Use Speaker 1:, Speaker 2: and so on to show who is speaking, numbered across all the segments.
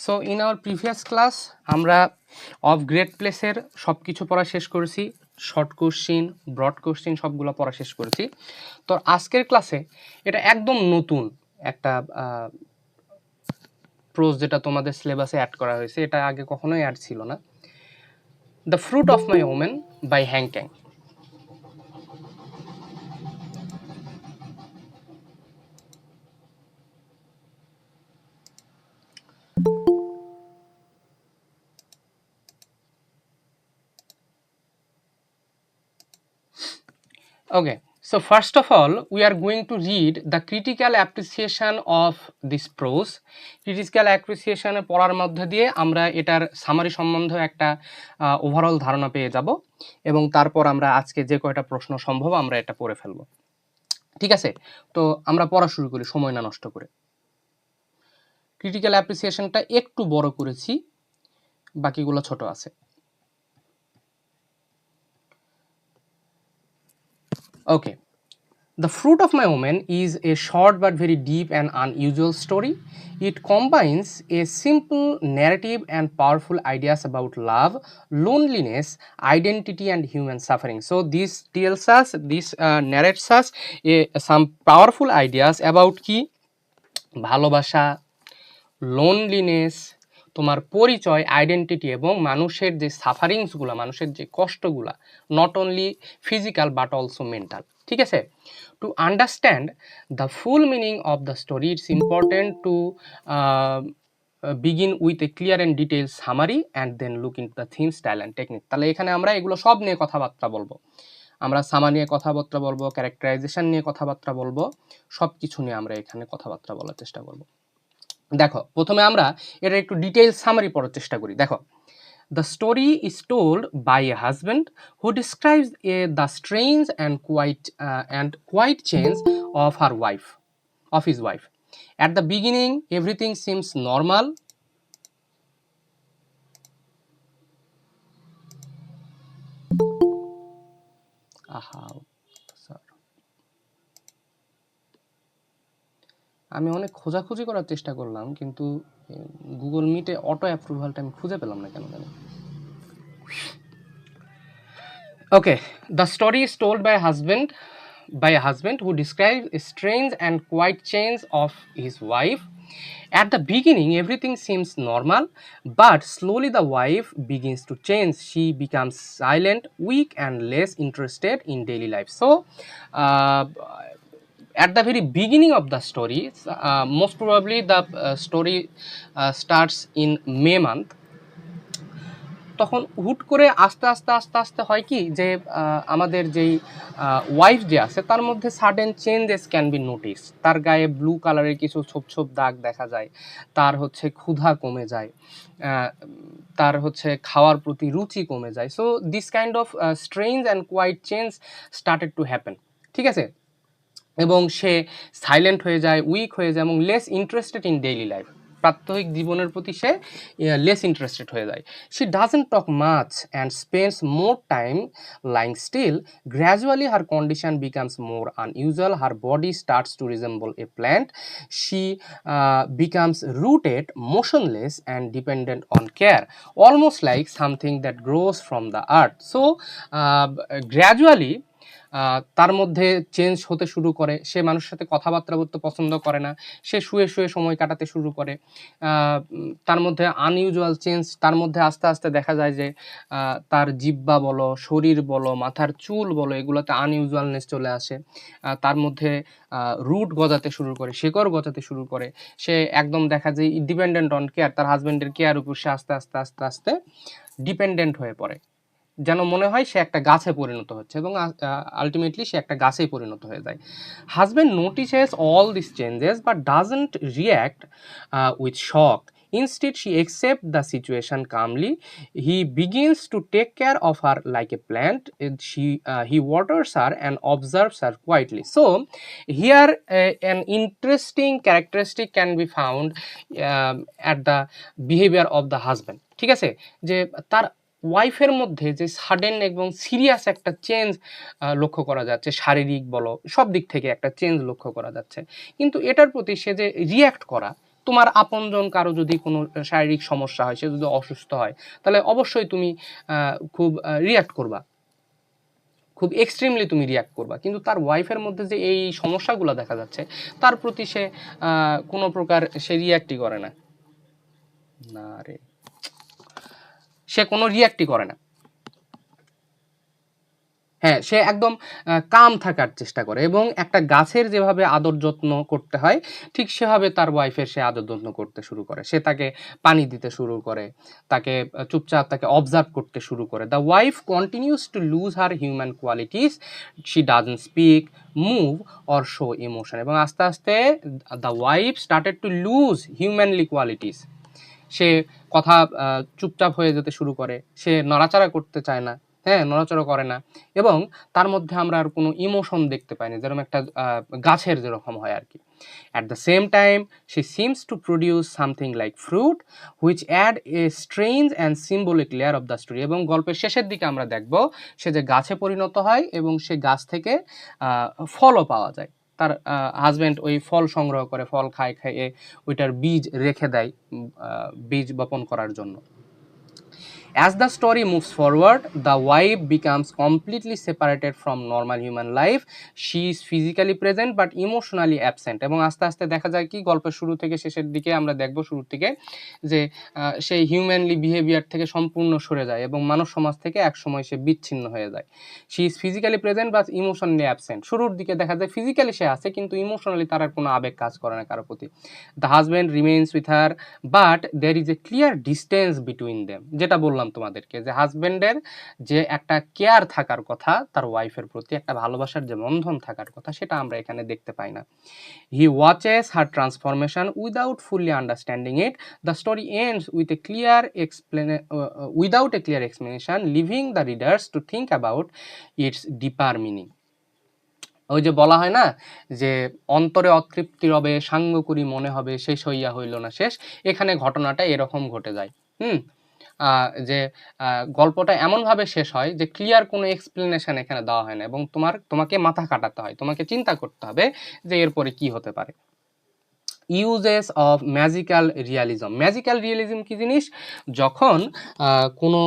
Speaker 1: So in our previous class আমরা of grade প্লেসের সব কিছু পড়া শেষ করেছি, শর্ট কোশ্চিন, ব্রড কোশ্চিন সবগুলো পড়া শেষ করেছি। তো আজকের ক্লাসে এটা একদম নতুন একটা প্রোজ যেটা তোমাদের সিলেবাসে অ্যাড করা হয়েছে, এটা আগে কখনোই অ্যাড ছিল না। The fruit of my women by Han Kang. Okay, so first of all, we are going to read the critical appreciation of this prose. Critical appreciation পড়ার মধ্যে দিয়ে আমরা এটার সামারি সম্বন্ধে একটা ওভারঅল ধারণা পেয়ে যাব এবং তারপর আমরা আজকে যে কয়টা প্রশ্ন সম্ভব আমরা এটা পড়ে ফেলব। ঠিক আছে, তো আমরা পড়া শুরু করি সময় না নষ্ট করে। ক্রিটিক্যাল অ্যাপ্রিসিয়েশনটা একটু বড় করেছি, বাকিগুলো ছোট আছে। ওকে, The Fruit of My Woman is a short but very deep and unusual story. It combines a simple narrative and powerful ideas about love, loneliness, identity, and human suffering. So this tells us, this narrates us some powerful ideas about কি ভালোবাসা, loneliness, তোমার পরিচয়, identity এবং মানুষের যে সাফারিংসগুলো, মানুষের যে কষ্টগুলা, not only physical but also mental. ঠিক আছে, to understand the full meaning of the story it's important to begin with a clear and detail summary and then look in the theme, style and technique. তাহলে এখানে আমরা এগুলো সব নিয়ে কথাবার্তা বলবো। আমরা সামারি নিয়ে কথাবার্তা বলবো, ক্যারেক্টারাইজেশন নিয়ে কথাবার্তা বলবো, সব কিছু নিয়ে আমরা এখানে কথাবার্তা বলার চেষ্টা করবো। দেখো, প্রথমে আমরা এটা একটু ডিটেইল সামারি পড়ার চেষ্টা করি। দেখো, the story is told by a husband who describes the strange and quiet change of his wife. At the beginning, everything seems normal. আমি অনেক খোঁজাখুঁজি করার চেষ্টা করলাম, কিন্তু গুগল মিটে অটো অ্যাপ্রুভালটা আমি খুঁজে পেলাম না কেন জানি। Okay, the story is told by a husband who describes a strange and quiet change of his wife. At the beginning, everything seems normal, but slowly the wife begins to change. She becomes silent, weak, and less interested in daily life. So, at the very beginning of the story, most probably the story starts in May month. তখন হুট করে আস্তে আস্তে আস্তে আস্তে হয় কি যে আমাদের যেই ওয়াইফ যে আছে তার মধ্যে sudden changes can be notice. তার গায়ে ব্লু কালারের কিছু ছোপ ছোপ দাগ দেখা যায়, তার হচ্ছে ক্ষুধা কমে যায়, তার হচ্ছে খাওয়ার প্রতি রুচি কমে যায়। So this kind of strange and quiet change started to happen. ঠিক আছে, এবং সে সাইলেন্ট হয়ে যায়, উইক হয়ে যায় এবং less interested in daily life. প্রাত্যহিক জীবনের প্রতি সে লেস ইন্টারেস্টেড হয়ে যায়। She doesn't talk much and spends more time lying still. Gradually her condition becomes more unusual. Her body starts to resemble a plant. She becomes rooted, motionless and dependent on care, almost like something that grows from the earth. So gradually তার মধ্যে change হতে শুরু করে। সে মানুষের সাথে কথাবার্তা বলতে পছন্দ করে না, সে শুয়ে শুয়ে সময় কাটাতে শুরু করে। তার মধ্যে আনইউজুয়াল চেঞ্জ, তার মধ্যে আস্তে আস্তে দেখা যায় যে তার জিহ্বা বলো, শরীর বলো, মাথার চুল বলো, এগুলোতে আনইউজুয়ালনেস চলে আসে। তার মধ্যে রুট গজাতে শুরু করে, শেকড় গজাতে শুরু করে। সে একদম দেখা যায় ডিপেন্ডেন্ট অন কেয়ার, তার হাজব্যান্ডের কেয়ার উপর সে আস্তে আস্তে আস্তে আস্তে ডিপেন্ডেন্ট হয়ে পড়ে। যেন মনে হয় সে একটা গাছে পরিণত হচ্ছে এবং আলটিমেটলি সে একটা গাছেই পরিণত হয়ে যায়। Husband notices all this changes but doesn't react with shock. Instead, she accepts the situation calmly. He begins to take care of her like a plant. He waters her and observes her quietly. So, here an interesting characteristic can be found at the behavior of the husband. ঠিক আছে, যে তার ওয়াইফের মধ্যে যে sudden এবং serious একটা change লক্ষ্য করা যাচ্ছে, শারীরিক বলো সব দিক থেকে একটা চেঞ্জ লক্ষ্য করা যাচ্ছে, কিন্তু এটার প্রতি সে যে রিয়্যাক্ট করা, তোমার আপনজন কারো যদি কোনো শারীরিক সমস্যা হয়, সে যদি অসুস্থ হয়, তাহলে অবশ্যই তুমি খুব রিয়াক্ট করবা, খুব এক্সট্রিমলি তুমি রিয়াক্ট করবা। কিন্তু তার ওয়াইফের মধ্যে যে এই সমস্যাগুলো দেখা যাচ্ছে, তার প্রতি সে কোনো প্রকার সে রিয়াক্টই করে না, না রে, সে কোনো রিয়াক্টই করে না। হ্যাঁ, সে একদম কাম থাকার চেষ্টা করে, এবং একটা গাছের যেভাবে আদর যত্ন করতে হয় ঠিক সেভাবে তার ওয়াইফের সে আদর যত্ন করতে শুরু করে। সে তাকে পানি দিতে শুরু করে, তাকে চুপচাপ তাকে অবজার্ভ করতে শুরু করে। The wife continues to lose her human qualities, she doesn't speak, move or show emotion. এবং আস্তে আস্তে the wife started to lose humanly qualities. সে কথা চুপচাপ হয়ে যেতে শুরু করে, সে নড়াচড়া করতে চায় না, হ্যাঁ, নড়াচড়া করে না, এবং তার মধ্যে আমরা আর কোনো ইমোশন দেখতে পাই না, যেরকম একটা গাছের যেরকম হয় আর কি। At the same time she seems to produce something like fruit which add a strange and symbolic layer of the story. এবং গল্পের শেষের দিকে আমরা দেখব সে যে গাছে পরিণত হয়, এবং সে গাছ থেকে ফলও পাওয়া যায়। তার হাজব্যান্ড ওই ফল সংগ্রহ করে, ফল খাইয়ে ওইটার বীজ রেখে দেয় বীজ বপন করার জন্য। As the story moves forward, the wife becomes completely separated from normal human life. She is physically present but emotionally absent. এবং আস্তে আস্তে দেখা যায় কি, গল্পের শুরু থেকে শেষের দিকে আমরা দেখব শুরুর থেকে যে সেই হিউম্যানলি বিহেভিয়ার থেকে সম্পূর্ণ সরে যায়, এবং মানব সমাজ থেকে একসময় সে বিচ্ছিন্ন হয়ে যায়। She is physically present but emotionally absent. শুরুর দিকে দেখা যায় ফিজিক্যালি সে আছে, কিন্তু ইমোশনালি তার আর কোনো আবেগ কাজ করে না কারো প্রতি। The husband remains with her but there is a clear distance between them. যেটা বললাম তোমাদেরকে, যে হাজব্যান্ডের যে একটা কেয়ার থাকার কথা তার ওয়াইফের প্রতি, একটা ভালোবাসার যে বন্ধন থাকার কথা, সেটা আমরা এখানে দেখতে পাই না। He watches her transformation without fully understanding it. The story ends with a clear without a clear explanation, living the readers to think about it's deeper meaning. ওই যে বলা হয় না যে অন্তরে অতৃপ্তি রবে, সাঙ্গ করি মনে হবে, শেষ হইয়া হইল না শেষ। এখানে ঘটনাটা এরকম ঘটে যায়। যে গল্পটা এমনভাবে শেষ হয় যে ক্লিয়ার কোনো এক্সপ্লেনেশন এখানে দেওয়া হয় না, এবং তোমাকে মাথা কাটাতে হয়, তোমাকে চিন্তা করতে হবে যে এরপরে কি হতে পারে। Uses of magical realism. Magical realism কি জিনিস? যখন কোনো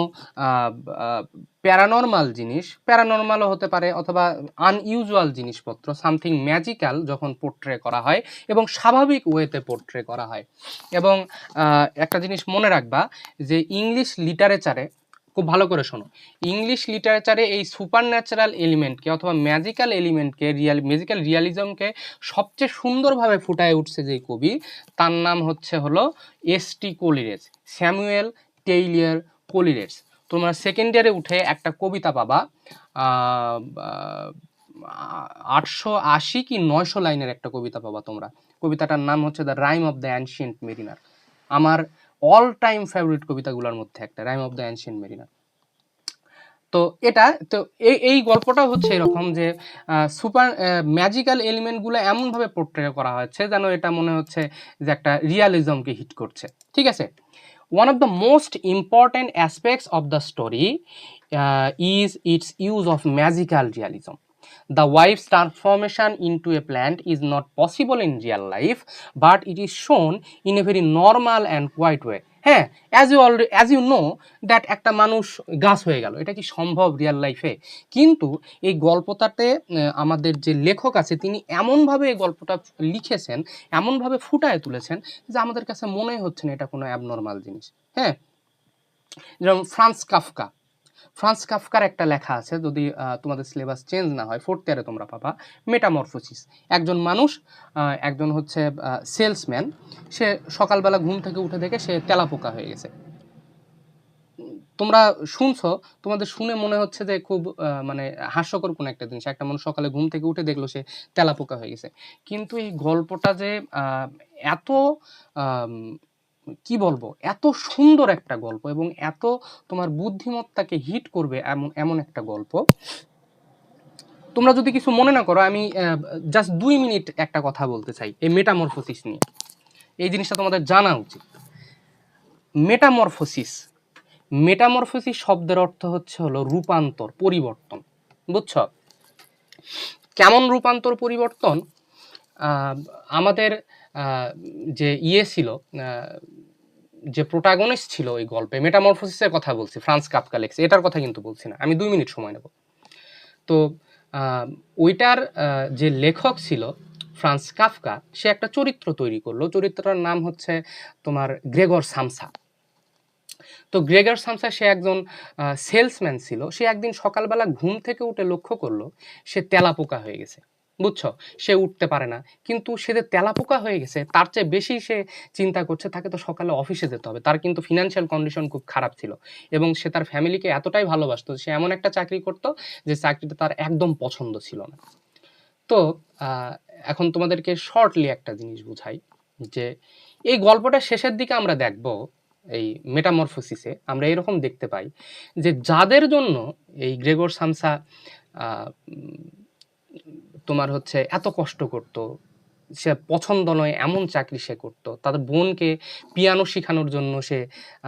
Speaker 1: প্যারানর্মাল জিনিস, প্যারানর্মালও হতে পারে অথবা আনইউজুয়াল জিনিসপত্র, সামথিং ম্যাজিক্যাল যখন পোর্ট্রে করা হয় এবং স্বাভাবিক ওয়েতে পোর্ট্রে করা হয়। এবং একটা জিনিস মনে রাখবা যে ইংলিশ লিটারেচারে, খুব ভালো করে শোনো, ইংলিশ লিটারেচারে এই সুপার ন্যাচারাল এলিমেন্টকে অথবা ম্যাজিক্যাল এলিমেন্টকে, ম্যাজিক্যাল রিয়ালিজমকে সবচেয়ে সুন্দরভাবে ফুটায় উঠছে যে কবি, তার নাম হলো S T. Coleridge, Samuel Taylor Coleridge. তোমরা সেকেন্ড ইয়ারে উঠে একটা কবিতা পাবা 880 কি 900 লাইনের একটা কবিতা পাবা তোমরা। কবিতাটার নাম হচ্ছে the rime of the ancient mariner. আমার অল টাইম ফেভারিট কবিতাগুলোর মধ্যে একটা, rime of the ancient mariner. তো এটা তো এই গল্পটা হচ্ছে এরকম যে সুপার ম্যাজিক্যাল এলিমেন্টগুলো এমনভাবে পোর্ট্রে করা হচ্ছে যেন এটা মনে হচ্ছে যে একটা রিয়ালিজমকে হিট করছে, ঠিক আছে। One of the most important aspects of the story is its use of magical realism. The wife's transformation into a plant is not possible in real life, but it is shown in a very normal and quiet way. হ্যাঁ, as you know that একটা মানুষ গাছ হয়ে গেল, এটা কি সম্ভব real লাইফে? কিন্তু এই গল্পটাতে আমাদের যে লেখক আছে তিনি এমনভাবে এই গল্পটা লিখেছেন, এমনভাবে ফুটায় তুলেছেন যে আমাদের কাছে মনেই হচ্ছে না এটা কোনো অ্যাবনর্মাল জিনিস। হ্যাঁ, যেমন ফ্রান্স কাফকার একটা লেখা আছে, যদি তোমাদের সিলেবাস চেঞ্জ না হয়, 4th ইয়ারে তোমরা পাবা, মেটামরফোসিস। একজন মানুষ, একজন হচ্ছে সেলসম্যান, সে সকালবেলা ঘুম থেকে উঠে দেখে সে তেলাপোকা হয়ে গেছে। তোমরা শুনছো, তোমাদের শুনে মনে হচ্ছে যে খুব মানে হাস্যকর কোনো একটা জিনিস, একটা মানুষ সকালে ঘুম থেকে উঠে দেখলো সে তেলাপোকা হয়ে গেছে। কিন্তু এই গল্পটা যে এত কি বলবো, এত সুন্দর একটা গল্প এবং এত তোমার বুদ্ধিমত্তাকে হিট করবে এমন একটা গল্প। তোমরা যদি কিছু মনে না করো, আমি জাস্ট 2 মিনিট একটা কথা বলতে চাই এই মেটামরফোসিস নিয়ে। এই জিনিসটা তোমাদের জানা উচিত। মেটামরফোসিস শব্দের অর্থ হলো রূপান্তর, পরিবর্তন। বুঝছো? কেমন রূপান্তর, পরিবর্তন? আহ, আমাদের যে ইয়ে ছিল, যে প্রোটাগনিস্ট ছিল ওই গল্পে, মেটামরফোসিসের কথা বলছি, ফ্রান্স কাফকা লেখছে, এটার কথা কিন্তু বলছি না। আমি 2 মিনিট সময় নেব। তো ওইটার যে লেখক ছিল ফ্রান্স কাফকা, সে একটা চরিত্র তৈরি করলো। চরিত্রটার নাম হচ্ছে তোমার গ্রেগর সামসা। তো গ্রেগর সামসা সে একজন সেলসম্যান ছিল। সে একদিন সকালবেলা ঘুম থেকে উঠে লক্ষ্য করলো সে তেলাপোকা হয়ে গেছে। বুঝছো? সে উঠতে পারে না, কিন্তু সে যে তেলাপোকা হয়ে গেছে তার চেয়ে বেশি সে চিন্তা করছে তাকে তো সকালে অফিসে যেতে হবে। তার কিন্তু ফিনান্সিয়াল কন্ডিশন খুব খারাপ ছিল এবং সে তার ফ্যামিলিকে এতটাই ভালোবাসতো, সে এমন একটা চাকরি করতো যে চাকরিটা তার একদম পছন্দ ছিল না। তো আহ, এখন তোমাদেরকে শর্টলি একটা জিনিস বুঝাই, যে এই গল্পটা শেষের দিকে আমরা দেখব, এই মেটামরফোসিসে আমরা এরকম দেখতে পাই যে যাদের জন্য এই গ্রেগর সামসা আহ, উম, তোমার হচ্ছে এত কষ্ট করত, সে পছন্দ নয় এমন চাকরি সে করত, তাদের বোনকে পিয়ানো শেখানোর জন্য সে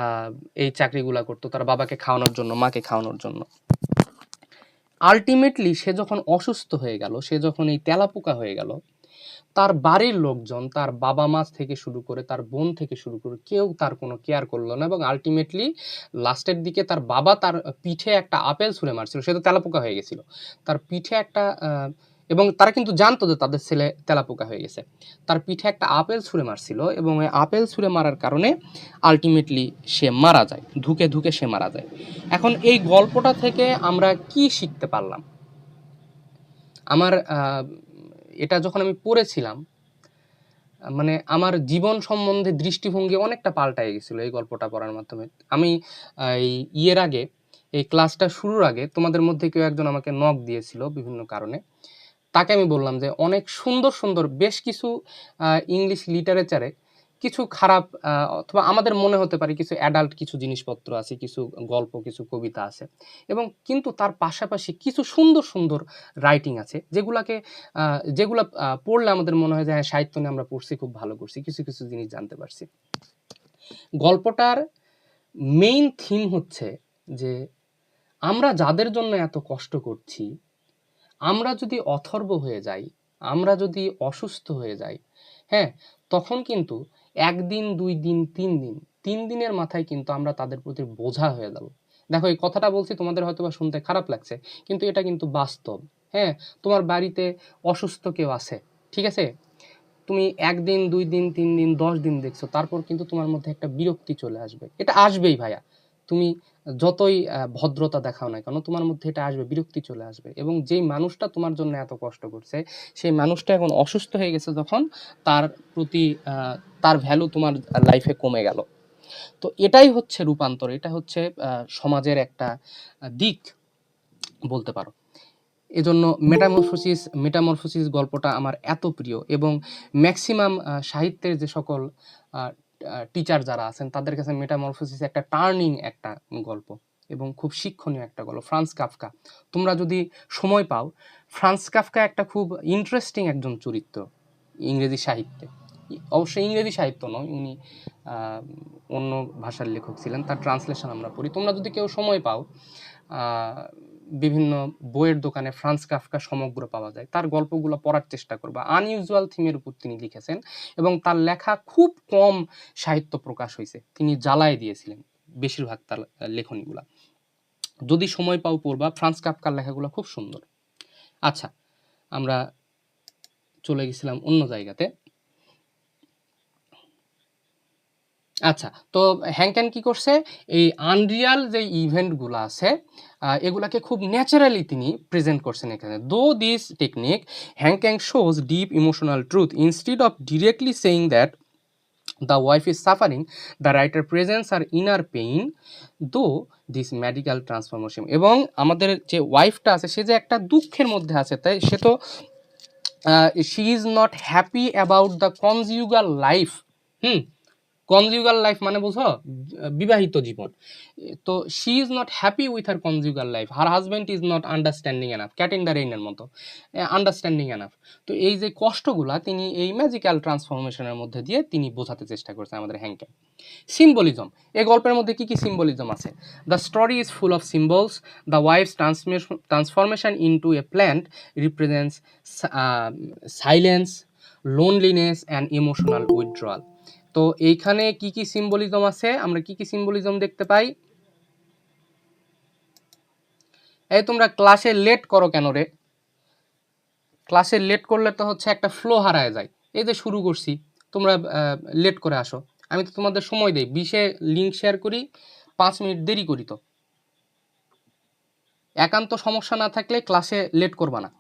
Speaker 1: আহ, এই চাকরিগুলা করতো, তার বাবাকে খাওয়ানোর জন্য, মাকে খাওয়ানোর জন্য। আলটিমেটলি সে যখন অসুস্থ হয়ে গেল, সে যখন এই তেলাপোকা হয়ে গেল, তার বাড়ির লোকজন, তার বাবা মা থেকে শুরু করে তার বোন থেকে শুরু করে কেউ তার কোনো কেয়ার করলো না, এবং আলটিমেটলি লাস্টের দিকে তার বাবা তার পিঠে একটা আপেল ছুঁড়ে মারছিল। সে তো তেলাপোকা হয়ে গেছিল, তার পিঠে একটা এবং তারা কিন্তু জানতো যে তাদের ছেলে তেলাপোকা হয়ে গেছে। তার পিঠে একটা আপেল ছুঁড়ে মারছিল এবং ওই আপেল ছুঁড়ে মারার কারণে আলটিমেটলি সে মারা যায়, ধুকে ধুকে সে মারা যায়। এখন এই গল্পটা থেকে আমরা কি শিখতে পারলাম? আমার এটা যখন আমি পড়েছিলাম, মানে আমার জীবন সম্বন্ধে দৃষ্টিভঙ্গি অনেকটা পাল্টায় গেছিল এই গল্পটা পড়ার মাধ্যমে। আমি এই ইয়ের আগে, এই ক্লাসটা শুরুর আগে তোমাদের মধ্যে কেউ একজন আমাকে নক দিয়েছিল বিভিন্ন কারণে। তাকে আমি বললাম যে অনেক সুন্দর সুন্দর বেশ কিছু ইংলিশ লিটারেচারে কিছু খারাপ অথবা আমাদের মনে হতে পারে কিছু অ্যাডাল্ট কিছু জিনিসপত্র আছে, কিছু গল্প, কিছু কবিতা আছে, এবং কিন্তু তার পাশাপাশি কিছু সুন্দর সুন্দর রাইটিং আছে যেগুলাকে যেগুলা পড়লে আমাদের মনে হয় যে হ্যাঁ, সাহিত্য নিয়ে আমরা পড়ছি, খুব ভালো করছি, কিছু কিছু জিনিস জানতে পারছি। গল্পটার মেইন থিম হচ্ছে যে আমরা যাদের জন্য এত কষ্ট করছি, আমরা যদি অথর্ব হয়ে যাই, আমরা যদি অসুস্থ হয়ে যাই, হ্যাঁ, তখন কিন্তু 1 দিন 2 দিন 3 দিন, 3 দিনের মাথায় কিন্তু আমরা তাদের প্রতি বোঝা হয়ে যাব। দেখো, এই কথাটা বলছি তোমাদের হয়তো বা শুনতে খারাপ লাগছে, কিন্তু এটা কিন্তু বাস্তব। হ্যাঁ, তোমার বাড়িতে অসুস্থ কেউ আছে, ঠিক আছে, তুমি 1 দিন 2 দিন 3 দিন 10 দিন দেখছো, তারপর কিন্তু তোমার মধ্যে একটা বিরক্তি চলে আসবে। এটা আসবেই ভাইয়া, তুমি যতই ভদ্রতা দেখাও না কেন, তোমার মধ্যে এটা আসবে, বিরক্তি চলে আসবে। এবং যেই মানুষটা তোমার জন্য এত কষ্ট করছে, সেই মানুষটা এখন অসুস্থ হয়ে গেছে যখন, তার প্রতি তার ভ্যালু তোমার লাইফে কমে গেল। তো এটাই হচ্ছে রূপান্তর, এটা হচ্ছে সমাজের একটা দিক বলতে পারো। এজন্য মেটামরফোসিস গল্পটা আমার এত প্রিয়, এবং ম্যাক্সিমাম সাহিত্যের যে সকল টিচার যারা আছেন তাদের কাছে মেটামরফোসিস একটা টার্নিং একটা গল্প এবং খুব শিক্ষণীয় একটা গল্প। ফ্রান্স কাফকা, তোমরা যদি সময় পাও, ফ্রান্স কাফকা একটা খুব ইন্টারেস্টিং একজন চরিত্র ইংরেজি সাহিত্যে। অবশ্যই ইংরেজি সাহিত্য নয়, উনি আহ, অন্য ভাষার লেখক ছিলেন, তার ট্রান্সলেশন আমরা পড়ি। তোমরা যদি কেউ সময় পাও, বিভিন্ন বইয়ের দোকানে ফ্রান্স কাফকা সমগ্র পাওয়া যায়, তার গল্পগুলো পড়ার চেষ্টা করবা। আনইউজুয়াল থিমের উপর তিনি লিখেছেন এবং তার লেখা খুব কম সাহিত্য প্রকাশ হয়েছে, তিনি জ্বালায় দিয়েছিলেন বেশিরভাগ তার লেখনীগুলা। যদি সময় পাও পড়বা, ফ্রান্স কাফকার লেখাগুলো খুব সুন্দর। আচ্ছা, আমরা চলে গেছিলাম অন্য জায়গাতে। আচ্ছা, তো হ্যাংক্যান কি করছে, এই আনরিয়াল যে ইভেন্টগুলো আছে এগুলাকে খুব ন্যাচারালি তিনি প্রেজেন্ট করছেন এখানে। Though this technique Han Kang shows deep emotional truth instead of directly saying that the wife is suffering, the writer presents her inner pain though this medical transformation। এবং আমাদের যে ওয়াইফটা আছে সে যে একটা দুঃখের মধ্যে আছে, তাই সে তো she is not happy about the conjugal life। Hmm, conjugal life মানে বুঝো, বিবাহিত জীবন। তো she is not happy with her conjugal life, her husband is not understanding enough, cat in the রেইনের মতো, আন্ডারস্ট্যান্ডিং এনাফ। তো এই যে কষ্টগুলা তিনি এই ম্যাজিক্যাল ট্রান্সফরমেশনের মধ্যে দিয়ে তিনি বোঝাতে চেষ্টা করছেন আমাদের হ্যাংকে। সিম্বলিজম, এই গল্পের মধ্যে কি কি সিম্বলিজম আছে? The story is full of symbols, the wife's transformation into a plant represents silence, loneliness and emotional withdrawal. তো এইখানে কি কি সিম্বলিজম আছে, আমরা কি কি সিম্বলিজম দেখতে পাই? এই তোমরা ক্লাসে লেট করো কেন রে? ক্লাসে লেট করলে তো হচ্ছে একটা ফ্লো হারায় যায়। এই যে শুরু করছি, তোমরা লেট করে আসো। আমি তো তোমাদের সময় দেই, 20-এ লিঙ্ক শেয়ার করি, 5 মিনিট দেরি করি। তো একান্ত সমস্যা না থাকলে ক্লাসে লেট করবা না।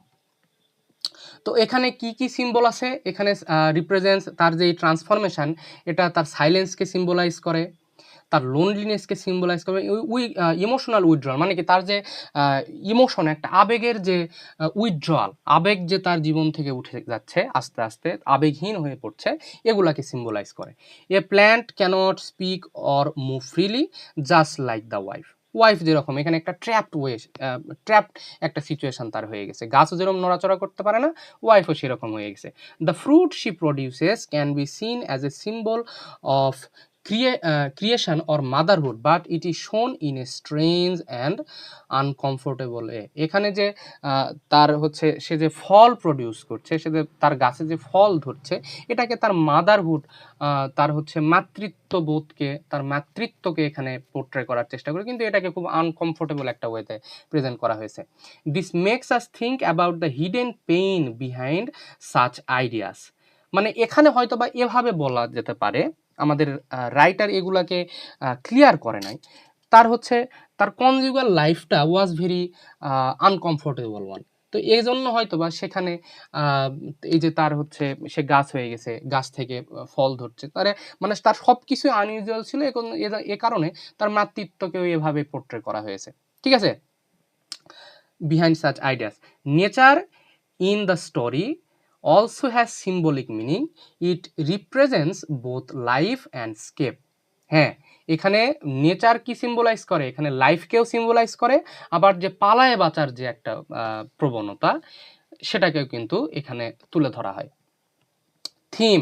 Speaker 1: তো এখানে কি কি সিম্বল আছে? এখানে রিপ্রেজেন্টস তার যে ট্রান্সফরমেশন, এটা তার সাইলেন্সকে সিম্বলাইজ করে, তার লোনলিনেসকে সিম্বলাইজ করে, ইমোশনাল উইথড্রয়াল মানে কি, তার যে ইমোশন, একটা আবেগের যে উইথড্রয়াল, আবেগ যে তার জীবন থেকে উঠে যাচ্ছে আস্তে আস্তে, আবেগহীন হয়ে পড়ছে, এগুলাকে সিম্বলাইজ করে। A plant cannot speak or move freely just like the wife. Wife যেরকম এখানে একটা ট্র্যাপড একটা সিচুয়েশন তার হয়ে গেছে, গাছও যেরকম নড়াচড়া করতে পারে না, ওয়াইফও সেরকম হয়ে গেছে। The fruit she produces can be seen as a symbol of creation or motherhood, but it is shown in a strange and uncomfortable way. এখানে যে তার হচ্ছে সে যে ফল প্রডিউস করছে, সে যে তার গাছে যে ফল ধরছে, এটাকে তার মাদারহুড, তার হচ্ছে মাতৃত্ববোধকে, তার মাতৃত্বকে এখানে পোর্ট্রে করার চেষ্টা করে, কিন্তু এটাকে খুব আনকমফোর্টেবল একটা ওয়েতে প্রেজেন্ট করা হয়েছে। This makes us think about the hidden pain behind such ideas. মানে এখানে হয়তো বা এভাবে বলা যেতে পারে, আমাদের রাইটার এগুলাকে ক্লিয়ার করে নাই, তার হচ্ছে তার কনজুগাল লাইফটা ওয়াজ ভেরি আনকমফোর্টেবল ওয়ান। তো এই জন্য হয়তো বা সেখানে এই যে তার হচ্ছে সে গাছ হয়ে গেছে, গাছ থেকে ফল ধরছে, তার মানে তার সব কিছুই আনইউজুয়াল ছিল, এ কারণে তার মাতৃত্বকেও এভাবে পোর্ট্রে করা হয়েছে। ঠিক আছে, behind such ideas. Nature in the story also has symbolic meaning. It represents both life and escape. হ্যাঁ, এখানে নেচার কি সিম্বলাইজ করে? এখানে লাইফকেও সিম্বলাইজ করে, আবার যে পালায় বাঁচার যে একটা প্রবণতা, সেটাকেও কিন্তু এখানে তুলে ধরা হয়। থিম,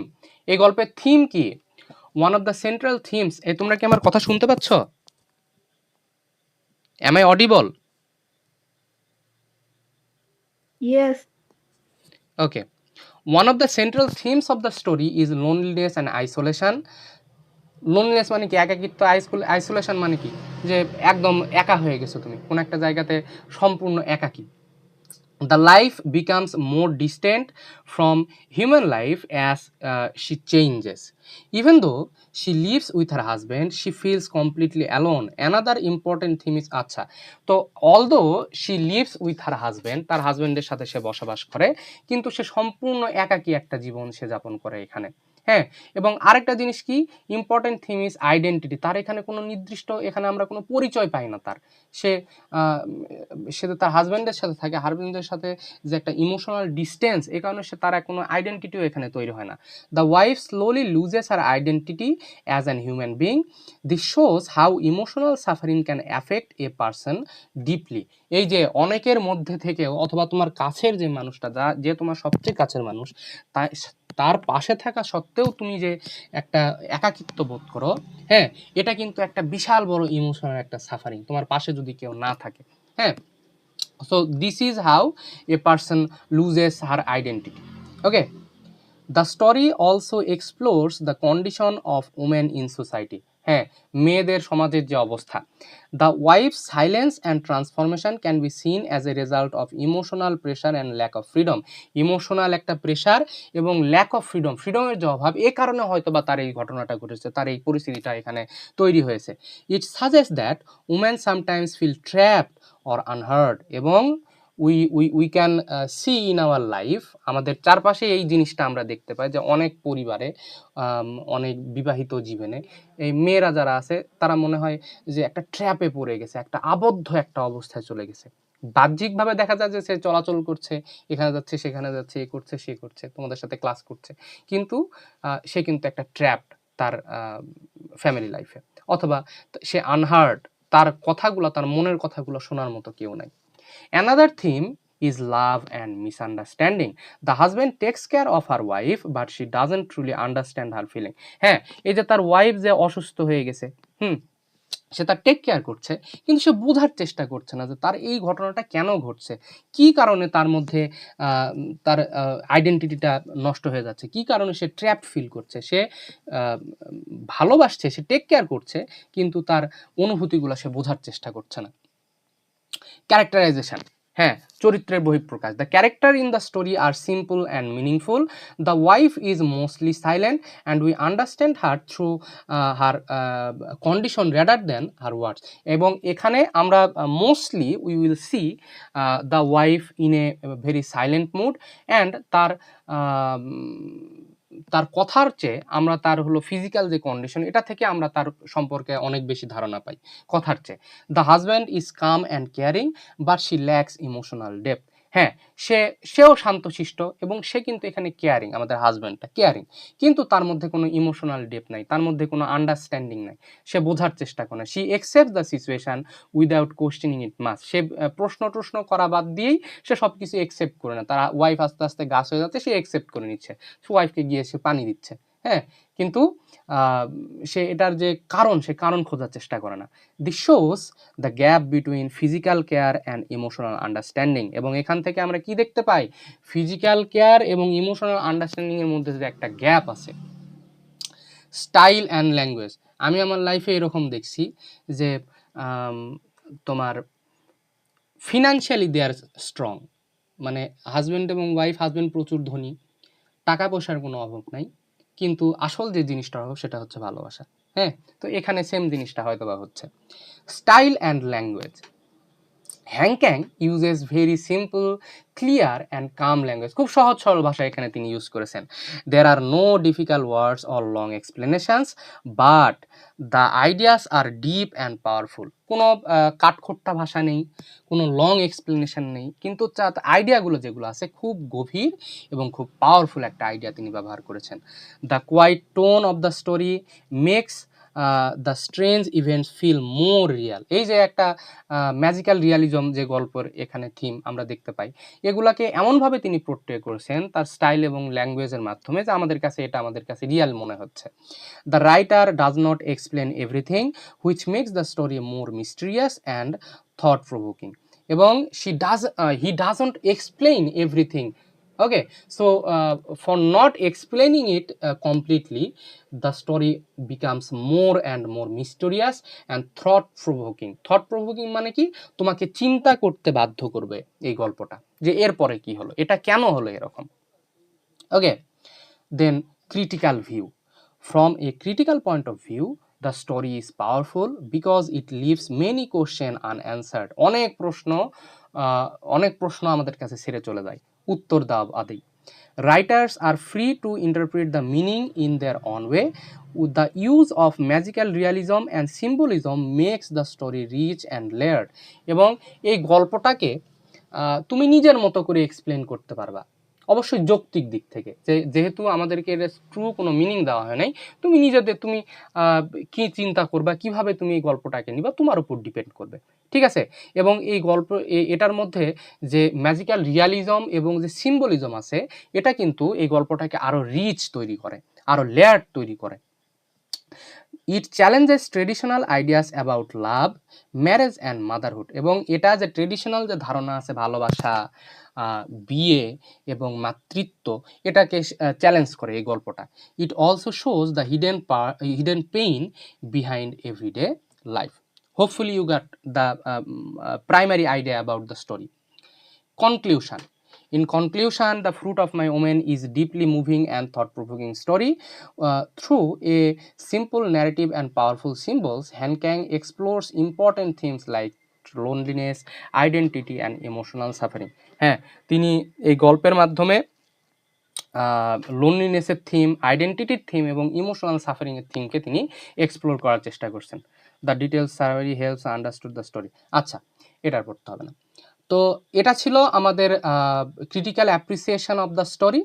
Speaker 1: এই গল্পের থিম কি? One of the central themes, তোমরা কি আমার কথা শুনতে পাচ্ছ? Am I audible?
Speaker 2: Yes.
Speaker 1: Okay. One of the central themes of the story is loneliness and isolation. Loneliness মানে কি? একাকিত্ব। আইসোলেশন মানে কি? যে একদম একা হয়ে গেছো তুমি, কোন একটা জায়গাতে সম্পূর্ণ একাকী। The life becomes more distant from human life as she changes. Even though she lives with her husband, she feels completely alone. Another important theme is আচ্ছা, তো although she lives with her husband, তার হাজবেন্ডের সাথে সে বসবাস করে, কিন্তু সে সম্পূর্ণ একাকী একটা জীবন সে যাপন করে এখানে। হ্যাঁ, এবং আরেকটা জিনিস কি ইম্পর্টেন্ট থিম ইজ আইডেন্টিটি। তার এখানে কোনো নির্দিষ্ট, এখানে আমরা কোনো পরিচয় পাই না তার। সে সে তো তার হাজব্যান্ডের সাথে থাকে, হাজব্যান্ডের সাথে যে একটা ইমোশনাল ডিস্টেন্স, এই কারণে সে তার কোনো আইডেন্টিটিও এখানে তৈরি হয় না। The wife slowly loses her identity as an human being. This shows how emotional suffering can affect a person deeply. এই যে অনেকের মধ্যে থেকে, অথবা তোমার কাছের যে মানুষটা, যে তোমার সবচেয়ে কাছের মানুষ, তার পাশে থাকা সত্ত্বেও তুমি যে একটা একাকিত্ব বোধ করো, হ্যাঁ, এটা কিন্তু একটা বিশাল বড় ইমোশনাল একটা সাফারিং, তোমার পাশে যদি কেউ না থাকে। হ্যাঁ, so this is how a person loses her identity. Okay, the story also explores the condition of women in society. হ্যাঁ, মেয়েদের সমাজের যে অবস্থা। The wife silence and transformation can be seen as a result of emotional pressure and lack of freedom. Emotional একটা pressure এবং lack of ফ্রিডমের যে অভাব, এ কারণে হয়তো বা তার এই ঘটনাটা ঘটেছে, তার এই পরিস্থিতিটা এখানে তৈরি হয়েছে। It suggest that women sometimes feel trapped or unheard. এবং we can see in our life, আমাদের চারপাশে এই জিনিসটা আমরা দেখতে পাই, যে অনেক পরিবারে, অনেক বিবাহিত জীবনে এই মেয়েরা যারা আছে, তারা মনে হয় যে একটা ট্র্যাপে পড়ে গেছে, একটা আবদ্ধ একটা অবস্থায় চলে গেছে। বাহ্যিকভাবে দেখা যায় যে সে চলাচল করছে, এখানে যাচ্ছে সেখানে যাচ্ছে, এ করছে সে করছে, তোমাদের সাথে ক্লাস করছে, কিন্তু সে কিন্তু একটা ট্র্যাপড তার ফ্যামিলি লাইফে, অথবা সে আনহার্ড, তার কথাগুলো, তার মনের কথাগুলো শোনার মতো কেউ নাই। Another theme is love and misunderstanding. The husband takes care of her wife, but she doesn't truly understand her feeling. হ্যাঁ, এই যে তার ওয়াইফ যে অসুস্থ হয়ে গেছে, সে তার টেক কেয়ার করছে, কিন্তু সে বোঝার চেষ্টা করছে না যে তার এই ঘটনাটা কেন ঘটছে, কি কারণে তার মধ্যে তার আইডেন্টিটিটা নষ্ট হয়ে যাচ্ছে, কি কারণে সে ট্র্যাপড ফিল করছে, সে ভালোবাসছে, সে টেক কেয়ার করছে, কিন্তু তার অনুভূতিগুলো সে বোঝার চেষ্টা করছে না। ক্যারেক্টারাইজেশন, হ্যাঁ, চরিত্রের বহিঃপ্রকাশ। The character in the story are simple and meaningful. The wife is mostly silent and we understand her through her condition rather then her words. এবং এখানে আমরা mostly we will see the wife in a very silent mood, and তার কথার চেয়ে আমরা তার হলো physical যে কন্ডিশন, এটা থেকে আমরা তার সম্পর্কে অনেক বেশি ধারণা পাই কথার চেয়ে। The husband is calm and caring but she lacks emotional depth. হ্যাঁ, সেও শান্তশিষ্ট এবং সে কিন্তু এখানে কেয়ারিং, আমাদের হাজব্যান্ডটা কেয়ারিং, কিন্তু তার মধ্যে কোনো ইমোশনাল ডেপথ নাই, তার মধ্যে কোনো আন্ডারস্ট্যান্ডিং নাই, সে বোঝার চেষ্টা করে না। She accept the situation without questioning it much. সে প্রশ্ন করা বাদ দিয়েই সে সব কিছু একসেপ্ট করে না। তার ওয়াইফ আস্তে আস্তে গাছ হয়ে যাচ্ছে, সে একসেপ্ট করে নিচ্ছে, সে ওয়াইফকে গিয়ে সে পানি দিচ্ছে, হ্যাঁ, কিন্তু সে এটার যে কারণ, সে কারণ খোঁজার চেষ্টা করে না। This shows the gap between physical care and emotional understanding. এবং এখান থেকে আমরা কি দেখতে পাই, ফিজিক্যাল কেয়ার এবং ইমোশনাল আন্ডারস্ট্যান্ডিংয়ের মধ্যে যে একটা গ্যাপ আছে। স্টাইল অ্যান্ড ল্যাঙ্গুয়েজ, আমি আমার লাইফে এরকম দেখছি যে তোমার ফিনান্সিয়ালি দে আর স্ট্রং, মানে হাজব্যান্ড এবং ওয়াইফ, হাজব্যান্ড প্রচুর ধনী, টাকা পয়সার কোনো অভাব নাই, কিন্তু আসল যে জিনিসটা অভাব সেটা হচ্ছে ভালোবাসা। হ্যাঁ, তো এখানে সেম জিনিসটা হয়তো বা হচ্ছে। Style and language, Han Kang uses very simple, clear and calm language. খুব সহজ সরল ভাষা এখানে তিনি ইউজ করেছেন। There are no difficult words or long explanations, but the ideas are deep and powerful. কোনো কাঠখোট্টা ভাষা নেই, কোনো লং এক্সপ্লেনেশন নেই, কিন্তু আইডিয়াগুলো যেগুলো আছে খুব গভীর এবং খুব পাওয়ারফুল একটা আইডিয়া তিনি ব্যবহার করেছেন। The quiet tone of the story makes the strange events feel more real. এই যে একটা ম্যাজিক্যাল রিয়ালিজম যে গল্পের এখানে থিম আমরা দেখতে পাই, এগুলাকে এমনভাবে তিনি পোর্ট্রে করেছেন তার স্টাইল এবং ল্যাঙ্গুয়েজের মাধ্যমে যে আমাদের কাছে রিয়াল মনে হচ্ছে। The writer does not explain everything, which makes the story more mysterious and thought provoking. এবং he doesn't explain everything. Okay, so for not explaining it completely, the story becomes more and more mysterious and thought provoking. Thought provoking মানে কি, তোমাকে চিন্তা করতে বাধ্য করবে এই গল্পটা, যে এরপরে কি হলো, এটা কেন হলো এরকম। Okay, then critical view. From a critical point of view, the story is powerful because it leaves many questions unanswered. অনেক প্রশ্ন আমাদের কাছে ছেড়ে চলে যায়, উত্তর দাও আদেই। Writers are free to interpret the meaning in their own way. With the use of magical realism and symbolism makes the story rich and layered. এবং এই গল্পটাকে তুমি নিজের মতো করে এক্সপ্লেন করতে পারবা, অবশ্যই যৌক্তিক দিক থেকে, যেহেতু আমাদেরকে এর ট্রু কোনো মিনিং দেওয়া হয় নাই, তুমি তুমি কি চিন্তা করবা, কিভাবে তুমি এই গল্পটাকে নিবা, তোমার উপর ডিপেন্ড করবে, ঠিক আছে। এবং এই এটার মধ্যে যে ম্যাজিক্যাল রিয়ালিজম এবং যে সিম্বলিজম আছে, এটা কিন্তু এই গল্পটাকে আরো রিচ তৈরি করে, আরো লেয়ার তৈরি করে। It challenges traditional ideas about love, marriage and motherhood. এবং এটা যে ট্রেডিশনাল যে ধারণা আছে ভালোবাসা, বিয়ে এবং মাতৃত্ব, এটাকে চ্যালেঞ্জ করে এই গল্পটা। It also shows the hidden pain behind everyday life. Hopefully you got the primary idea about the story. Conclusion. In conclusion, The Fruit of My Woman is deeply moving and thought-provoking story. Through a simple narrative and powerful symbols, Han Kang explores important themes like loneliness, identity and emotional suffering. হ্যাঁ, তিনি এই গল্পের মাধ্যমে লোনলিনেসের theme, আইডেন্টিটির theme এবং emotional সাফারিংয়ের থিমকে তিনি এক্সপ্লোর করার চেষ্টা করছেন। The details savoury helps understood the story. আচ্ছা, এটার পড়তে হবে না। তো এটা ছিল আমাদের critical appreciation of the story.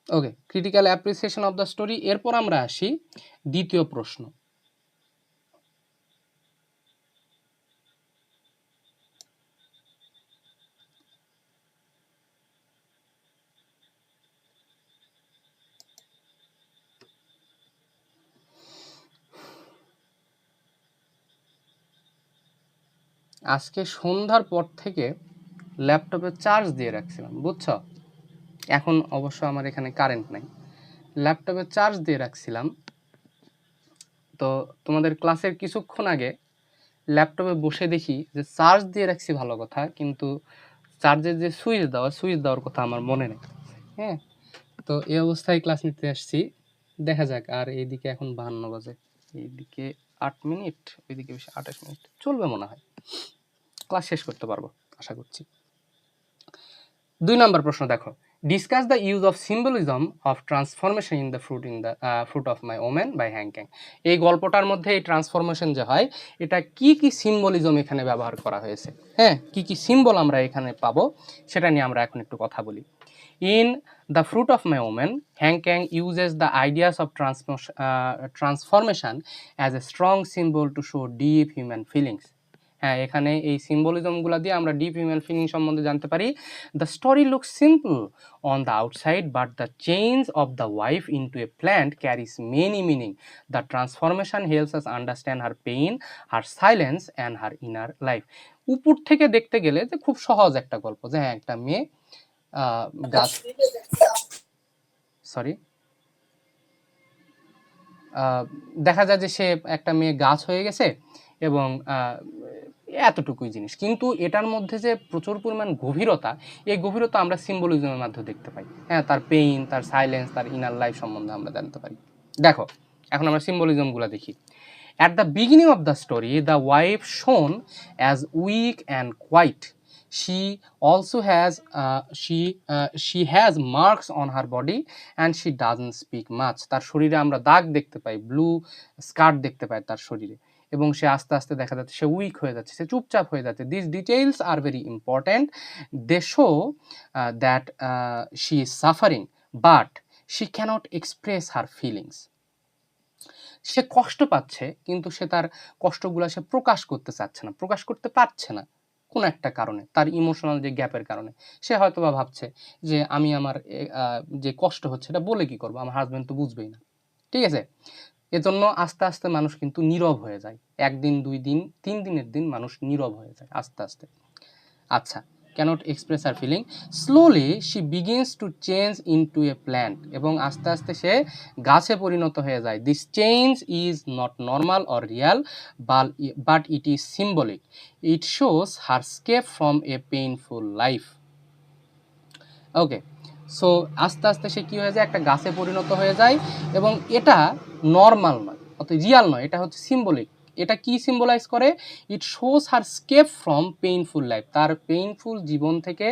Speaker 1: Okay, critical appreciation of the story. এরপর আমরা আসি দ্বিতীয় প্রশ্ন। আজকে সন্ধ্যার পর থেকে ল্যাপটপে চার্জ দিয়ে রাখছিলাম, বুঝছো? এখন অবশ্য আমার এখানে কারেন্ট নাই, ল্যাপটপে চার্জ দিয়ে রাখছিলাম। তো তোমাদের ক্লাসের কিছুক্ষণ আগে ল্যাপটপে বসে দেখি যে চার্জ দিয়ে রাখছি ভালো কথা, কিন্তু চার্জের যে সুইচ দেওয়ার কথা আমার মনে নেই। হ্যাঁ, তো এই অবস্থায় ক্লাস নিতে আসছি। দেখা যাক। আর এইদিকে এখন 52 বাজে, এইদিকে 8 মিনিট, ওইদিকে বেশি 28 মিনিট চলবে মনে হয়, ক্লাস শেষ করতে পারবো আশা করছি। 2 নম্বর প্রশ্ন দেখো, discuss the use of symbolism of transformation in the fruit of my women by Han Kang. এই গল্পটার মধ্যে এই ট্রান্সফরমেশন যে হয়, এটা কি কি সিম্বলিজম এখানে ব্যবহার করা হয়েছে, হ্যাঁ, কি কি সিম্বল আমরা এখানে পাবো, সেটা নিয়ে আমরা এখন একটু কথা বলি। In The Fruit of My Woman, Hank Kang uses the ideas of transformation as a strong symbol to show deep human feelings. হ্যাঁ, এখানে এই সিম্বলিজমগুলো দিয়ে আমরা ডিপ হিউম্যান ফিলিং সম্বন্ধে জানতে পারি। The story looks simple on the outside, but the change of the wife into a plant carries many meaning. The transformation helps us understand her pain, her silence and her inner life. উপর থেকে দেখতে গেলে যে খুব সহজ একটা গল্প, যে হ্যাঁ একটা মেয়ে গাছ, সরি, দেখা যায় যে সে একটা মেয়ে গাছ হয়ে গেছে এবং এতটুকুই জিনিস, কিন্তু এটার মধ্যে যে প্রচুর পরিমাণ গভীরতা, এই গভীরতা আমরা সিম্বলিজমের মাধ্যমে দেখতে পাই। হ্যাঁ, তার পেইন, তার সাইলেন্স, তার ইনার লাইফ সম্বন্ধে আমরা জানতে পারি। দেখো, এখন আমরা সিম্বলিজমগুলো দেখি। At the beginning of the story, the wife shown as weak and quiet. She also has she has marks on her body and she doesn't speak much. তার শরীরে আমরা দাগ দেখতে পাই, ব্লু স্কার্ট দেখতে পাই তার শরীরে, এবং সে আস্তে আস্তে দেখা যাচ্ছে সে উইক হয়ে যাচ্ছে, সে চুপচাপ হয়ে যাচ্ছে। This details are very important. They show that she is suffering, but she cannot express her feelings. সে কষ্ট পাচ্ছে, কিন্তু সে তার কষ্টগুলো সে প্রকাশ করতে চাচ্ছে না, প্রকাশ করতে পারছে না কোনো একটা কারণে, তার ইমোশনাল যে গ্যাপের কারণে। সে হয়তো বা ভাবছে যে আমি আমার যে কষ্ট হচ্ছে এটা বলে কি করবো, আমার হাজব্যান্ড তো বুঝবেই না, ঠিক আছে? এজন্য আস্তে আস্তে মানুষ কিন্তু নীরব হয়ে যায়। 1 দিন 2 দিন 3 দিনের দিন মানুষ নীরব হয়ে যায় আস্তে আস্তে। আচ্ছা, cannot express her feeling. Slowly she begins to change into a plant, এবং আস্তে আস্তে সে গাছে পরিণত হয়ে যায়। This change is not normal or real, but it is symbolic. It shows her escape from a painful life. Okay, so আস্তে আস্তে সে কী হয়ে যায়, একটা গাছে পরিণত হয়ে যায়, এবং এটা নর্মাল নয়, অর্থাৎ রিয়াল নয়, এটা হচ্ছে সিম্বলিক। এটা কি সিম্বলাইজ করে? It shows her escape from painful life. তার পেইনফুল জীবন থেকে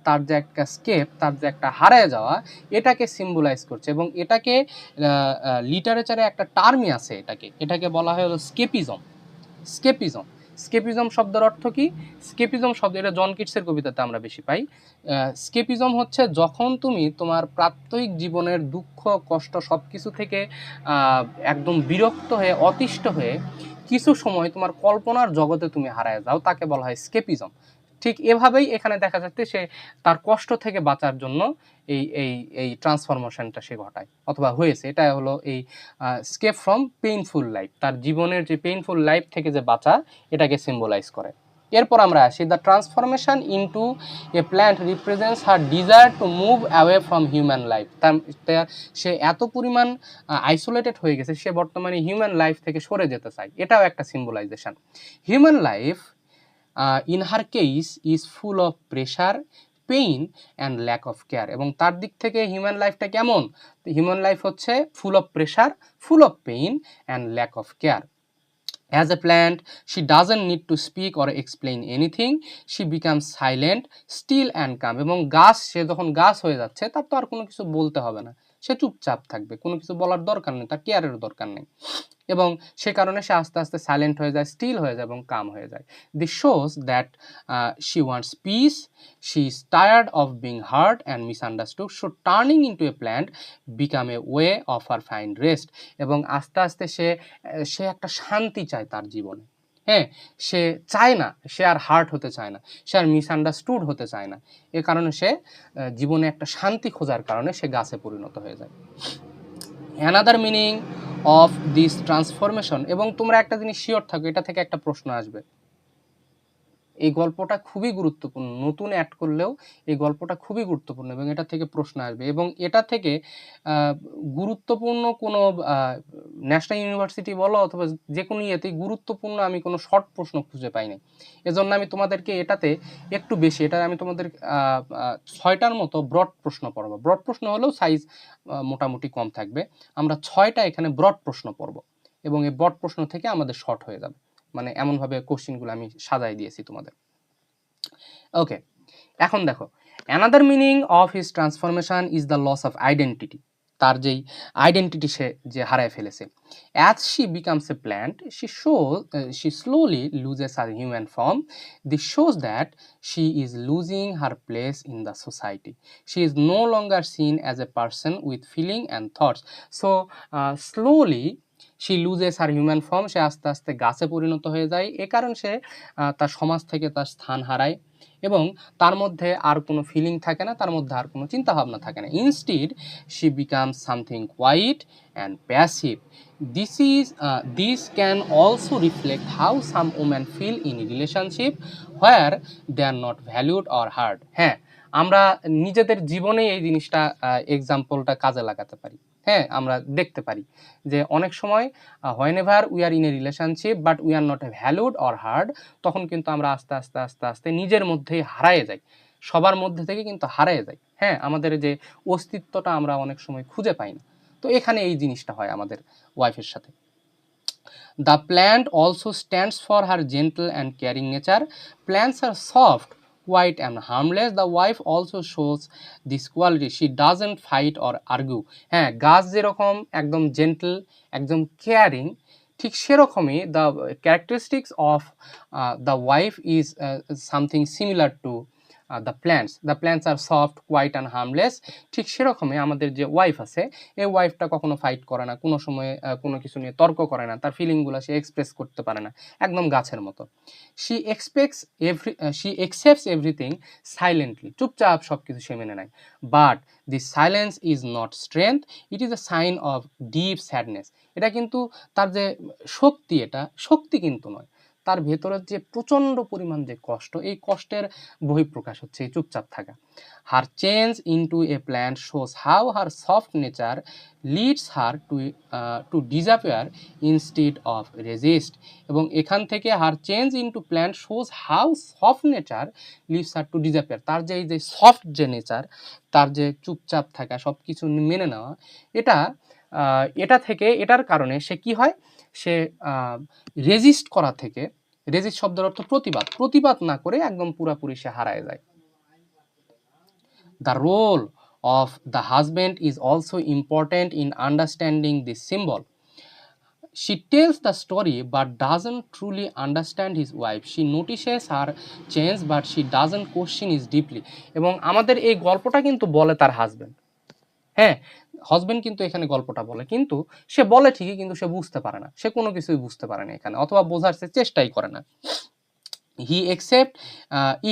Speaker 1: তার যে একটা স্কেপ, তার যে একটা হারিয়ে যাওয়া, এটাকে সিম্বলাইজ করছে। এবং এটাকে লিটারেচারে একটা টার্মই আছে, এটাকে বলা হয় হলো স্কেপিজম। স্কেপিজম, স্কেপিজম শব্দের অর্থ কি? স্কেপিজম শব্দ, এটা জন কিটসের কবিতাতে আমরা বেশি পাই। স্কেপিজম হচ্ছে যখন তুমি তোমার প্রাত্যহিক জীবনের দুঃখ কষ্ট সব কিছু থেকে একদম বিরক্ত হয়ে, অতিষ্ঠ হয়ে কিছু সময় তোমার কল্পনার জগতে তুমি হারায় যাও, তাকে বলা হয় স্কেপিজম। ঠিক এভাবেই এখানে দেখা যাচ্ছে সে তার কষ্ট থেকে বাঁচার জন্য এই এই এই ট্রান্সফরমেশনটা সে ঘটায় অথবা হয়েছে। এটা হলো এই স্কেপ ফ্রম পেইনফুল লাইফ, তার জীবনের যে পেইনফুল লাইফ থেকে যে বাঁচা, এটাকে সিম্বলাইজ করে। এরপর আমরা আসি, the transformation into a plant represents her desire to move away from human life. সে এত পরিমাণ আইসোলেটেড হয়ে গেছে, সে বর্তমানে হিউম্যান লাইফ থেকে সরে যেতে চায়, এটাও একটা symbolization. Human life in her case is full of pressure, pain and lack of care. এবং তার দিক থেকে হিউম্যান লাইফটা কেমন? হিউম্যান লাইফ হচ্ছে full of pressure, full of pain and lack of care. As a plant, she doesn't need to speak or explain anything. She becomes silent, still and calm. এবং গাছ, সে যখন গাছ হয়ে যাচ্ছে তার তো আর কোনো কিছু বলতে হবে না, সে চুপচাপ থাকবে, কোনো কিছু বলার দরকার নেই, তার কেয়ারের দরকার নেই, এবং সে কারণে সে আস্তে আস্তে সাইলেন্ট হয়ে যায়, স্টিল হয়ে যায় এবং কাম হয়ে যায়। This shows that she wants piece, she is tired of being heart and misunderstood, so turning into A plant become a way of her find rest. এবং আস্তে আস্তে সে একটা শান্তি চায় তার জীবনে। হ্যাঁ, সে চায় না, সে আর হার্ট হতে চায় না, সে আর মিসআন্ডারস্টুড হতে চায় না। এ কারণে সে জীবনে একটা শান্তি খোঁজার কারণে সে গাছে পরিণত হয়ে যায়। Another meaning of this transformation, এবং তোমরা একটা জিনিস শিওর থাকো, এটা থেকে একটা প্রশ্ন আসবে, এই গল্পটা খুবই গুরুত্বপূর্ণ, নতুন অ্যাড করলেও এই গল্পটা খুবই গুরুত্বপূর্ণ এবং এটা থেকে প্রশ্ন আসবে এবং এটা থেকে গুরুত্বপূর্ণ কোনো ন্যাশনাল ইউনিভার্সিটি বলো অথবা যে কোনো ইয়েতেই গুরুত্বপূর্ণ আমি কোনো শর্ট প্রশ্ন খুঁজে পাই নাই। এজন্য আমি তোমাদেরকে এটাতে একটু বেশি, এটা আমি তোমাদের 6টার মতো ব্রড প্রশ্ন পড়াবো। ব্রড প্রশ্ন হলেও সাইজ মোটামুটি কম থাকবে। আমরা 6টা এখানে ব্রড প্রশ্ন পড়ব এবং এই ব্রড প্রশ্ন থেকে আমাদের শর্ট হয়ে যাবে, মানে এমনভাবে কোশ্চিনগুলো আমি সাজাই দিয়েছি তোমাদের। ওকে, এখন দেখো, another meaning of his transformation is the loss of identity. তার যেই আইডেন্টিটি সে যে হারায় ফেলেছে। As she becomes a plant she slowly loses her human form. This shows that she is losing her place in the society. She is no longer seen as a person with feeling and thoughts. So slowly she loses her human form, সে আস্তে আস্তে গাছে পরিণত হয়ে যায়। এ কারণ সে তার সমাজ থেকে তার স্থান হারায় এবং তার মধ্যে আর কোনো ফিলিং থাকে না, তার মধ্যে আর কোনো চিন্তাভাবনা থাকে না। Instead she becomes something quiet and passive. This can also reflect how some woman feel in relationship where they are not valued or heard. হ্যাঁ, আমরা নিজেদের জীবনে এই জিনিসটা এক্সাম্পলটা কাজে লাগাতে পারি। হ্যাঁ, আমরা দেখতে পারি যে অনেক সময় হোয়েনেভার we are in a relationship but we are not valued or hard, তখন কিন্তু আমরা আস্তে আস্তে আস্তে আস্তে নিজের মধ্যেই হারায়ে যাই, সবার মধ্যে থেকে কিন্তু হারায়ে যাই। হ্যাঁ, আমাদের যে অস্তিত্বটা আমরা অনেক সময় খুঁজে পাই না। তো এখানে এই জিনিসটা হয় আমাদের ওয়াইফের সাথে। The plant also stands for her gentle and caring nature. Plants are soft, quiet and harmless. The wife also shows this quality. She doesn't fight or argue. হ্যাঁ, গাছ যেরকম একদম জেন্টল, একদম কেয়ারিং, ঠিক সেরকমই the characteristics of the wife is something similar to the plants are soft, quiet and harmless. ঠিক সেরকমই আমাদের যে ওয়াইফ আছে, এই ওয়াইফটা কখনো ফাইট করে না, কোনো সময় কোনো কিছু নিয়ে তর্ক করে না, তার ফিলিংগুলো সে এক্সপ্রেস করতে পারে না, একদম গাছের মতো। শি একসেপ্টস এভরিথিং সাইলেন্টলি, চুপচাপ সব কিছু সে মেনে নেয়। But this silence is not strength, it is a sign of deep sadness. এটা কিন্তু তার যে শক্তি, এটা শক্তি কিন্তু নয়, তার ভেতরের যে প্রচণ্ড পরিমাণ যে কষ্ট, এই কষ্টের বহিঃপ্রকাশ হচ্ছে এই চুপচাপ থাকা। Her change into a plant shows how her soft nature leads her to disappear instead of resist. এবং এখান থেকে her change into plant shows how soft nature leads her to disappear, তার যে এই যে সফট যে নেচার, তার যে চুপচাপ থাকা, সব কিছু মেনে নেওয়া, এটা থেকে, এটার কারণে সে কি হয়, সে রেজিস্ট করা থেকে, রেজিস্ট শব্দের অর্থ প্রতিবাদ, প্রতিবাদ না করে একদম পুরাপুরি সে হারায় যায়। The role of the husband is also important in understanding this symbol. She tells the story but doesn't truly understand his wife. She notices her change but she doesn't question it deeply. এবং আমাদের এই গল্পটা কিন্তু বলে তার husband. হ্যাঁ, husband কিন্তু এখানে গল্পটা বলে, কিন্তু সে বলে ঠিকই, কিন্তু সে বুঝতে পারে না, সে কোনো কিছুই বুঝতে পারে না এখানে, অথবা বোঝার সে চেষ্টাই করে না। He accept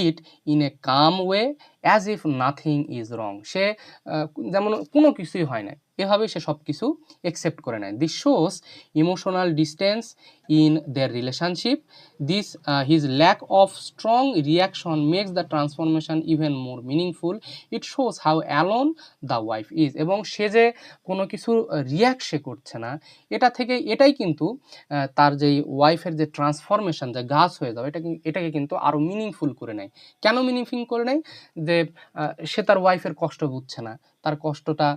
Speaker 1: it in a calm way as if nothing is wrong. সে যেমন কোনো কিছুই হয় না, এভাবেই সে সব কিছু অ্যাকসেপ্ট করে নেয়। This shows emotional distance in their relationship. This his lack of strong reaction makes the transformation even more meaningful. It shows how alone the wife is. এবং সে যে কোনো কিছু রিয়াক্ট সে করছে না, এটা থেকে, এটাই কিন্তু তার যেই ওয়াইফের যে ট্রান্সফরমেশন, যে গাছ হয়ে যাবে, এটাকে কিন্তু আরও মিনিংফুল করে নেয়। কেন মিনিংফুল করে নেয়? যে সে তার ওয়াইফের কষ্ট বুঝছে না, তার কষ্টটা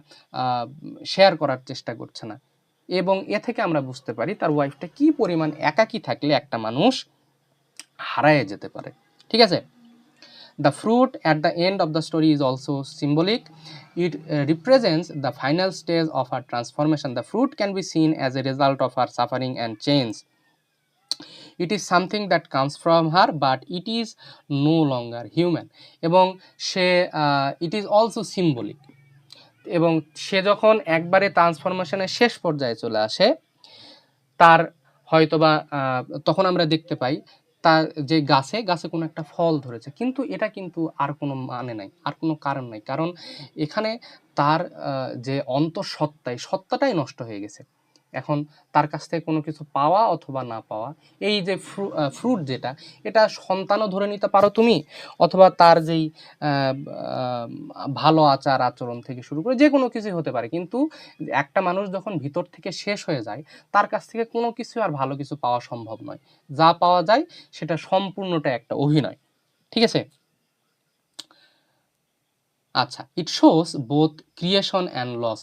Speaker 1: শেয়ার করার চেষ্টা করছে না, এবং এ থেকে আমরা বুঝতে পারি তার ওয়াইফটা কি পরিমাণ একাকী থাকলে একটা মানুষ হারায় যেতে পারে। ঠিক আছে? The fruit at the end of the story is also symbolic. It represents the final stage of her transformation. The fruit can be seen as a result of her suffering and change. It is something that comes from her, but it is no longer human. এবং সে it is also symbolic. এবং সে যখন একবারে ট্রান্সফরমেশনের শেষ পর্যায়ে চলে আসে, তার হয়তোবা তখন আমরা দেখতে পাই তার যে গাছে কোনো একটা ফল ধরেছে, কিন্তু এটা কিন্তু আর কোনো মানে নাই, আর কোনো কারণ নাই, কারণ এখানে তার যে অন্তঃসত্ত্বাটাই নষ্ট হয়ে গেছে। এখন তার কাছ থেকে কোনো কিছু পাওয়া অথবা না পাওয়া, এই যে ফ্রুট যেটা, এটা সন্তানও ধরে নিতে পারো তুমি, অথবা তার যেই ভালো আচার আচরণ থেকে শুরু করে যে কোনো কিছুই হতে পারে। কিন্তু একটা মানুষ যখন ভিতর থেকে শেষ হয়ে যায়, তার কাছ থেকে কোনো কিছু আর ভালো কিছু পাওয়া সম্ভব নয়। যা পাওয়া যায় সেটা সম্পূর্ণটা একটা অভিনয়। ঠিক আছে? আচ্ছা, it shows both creation and loss.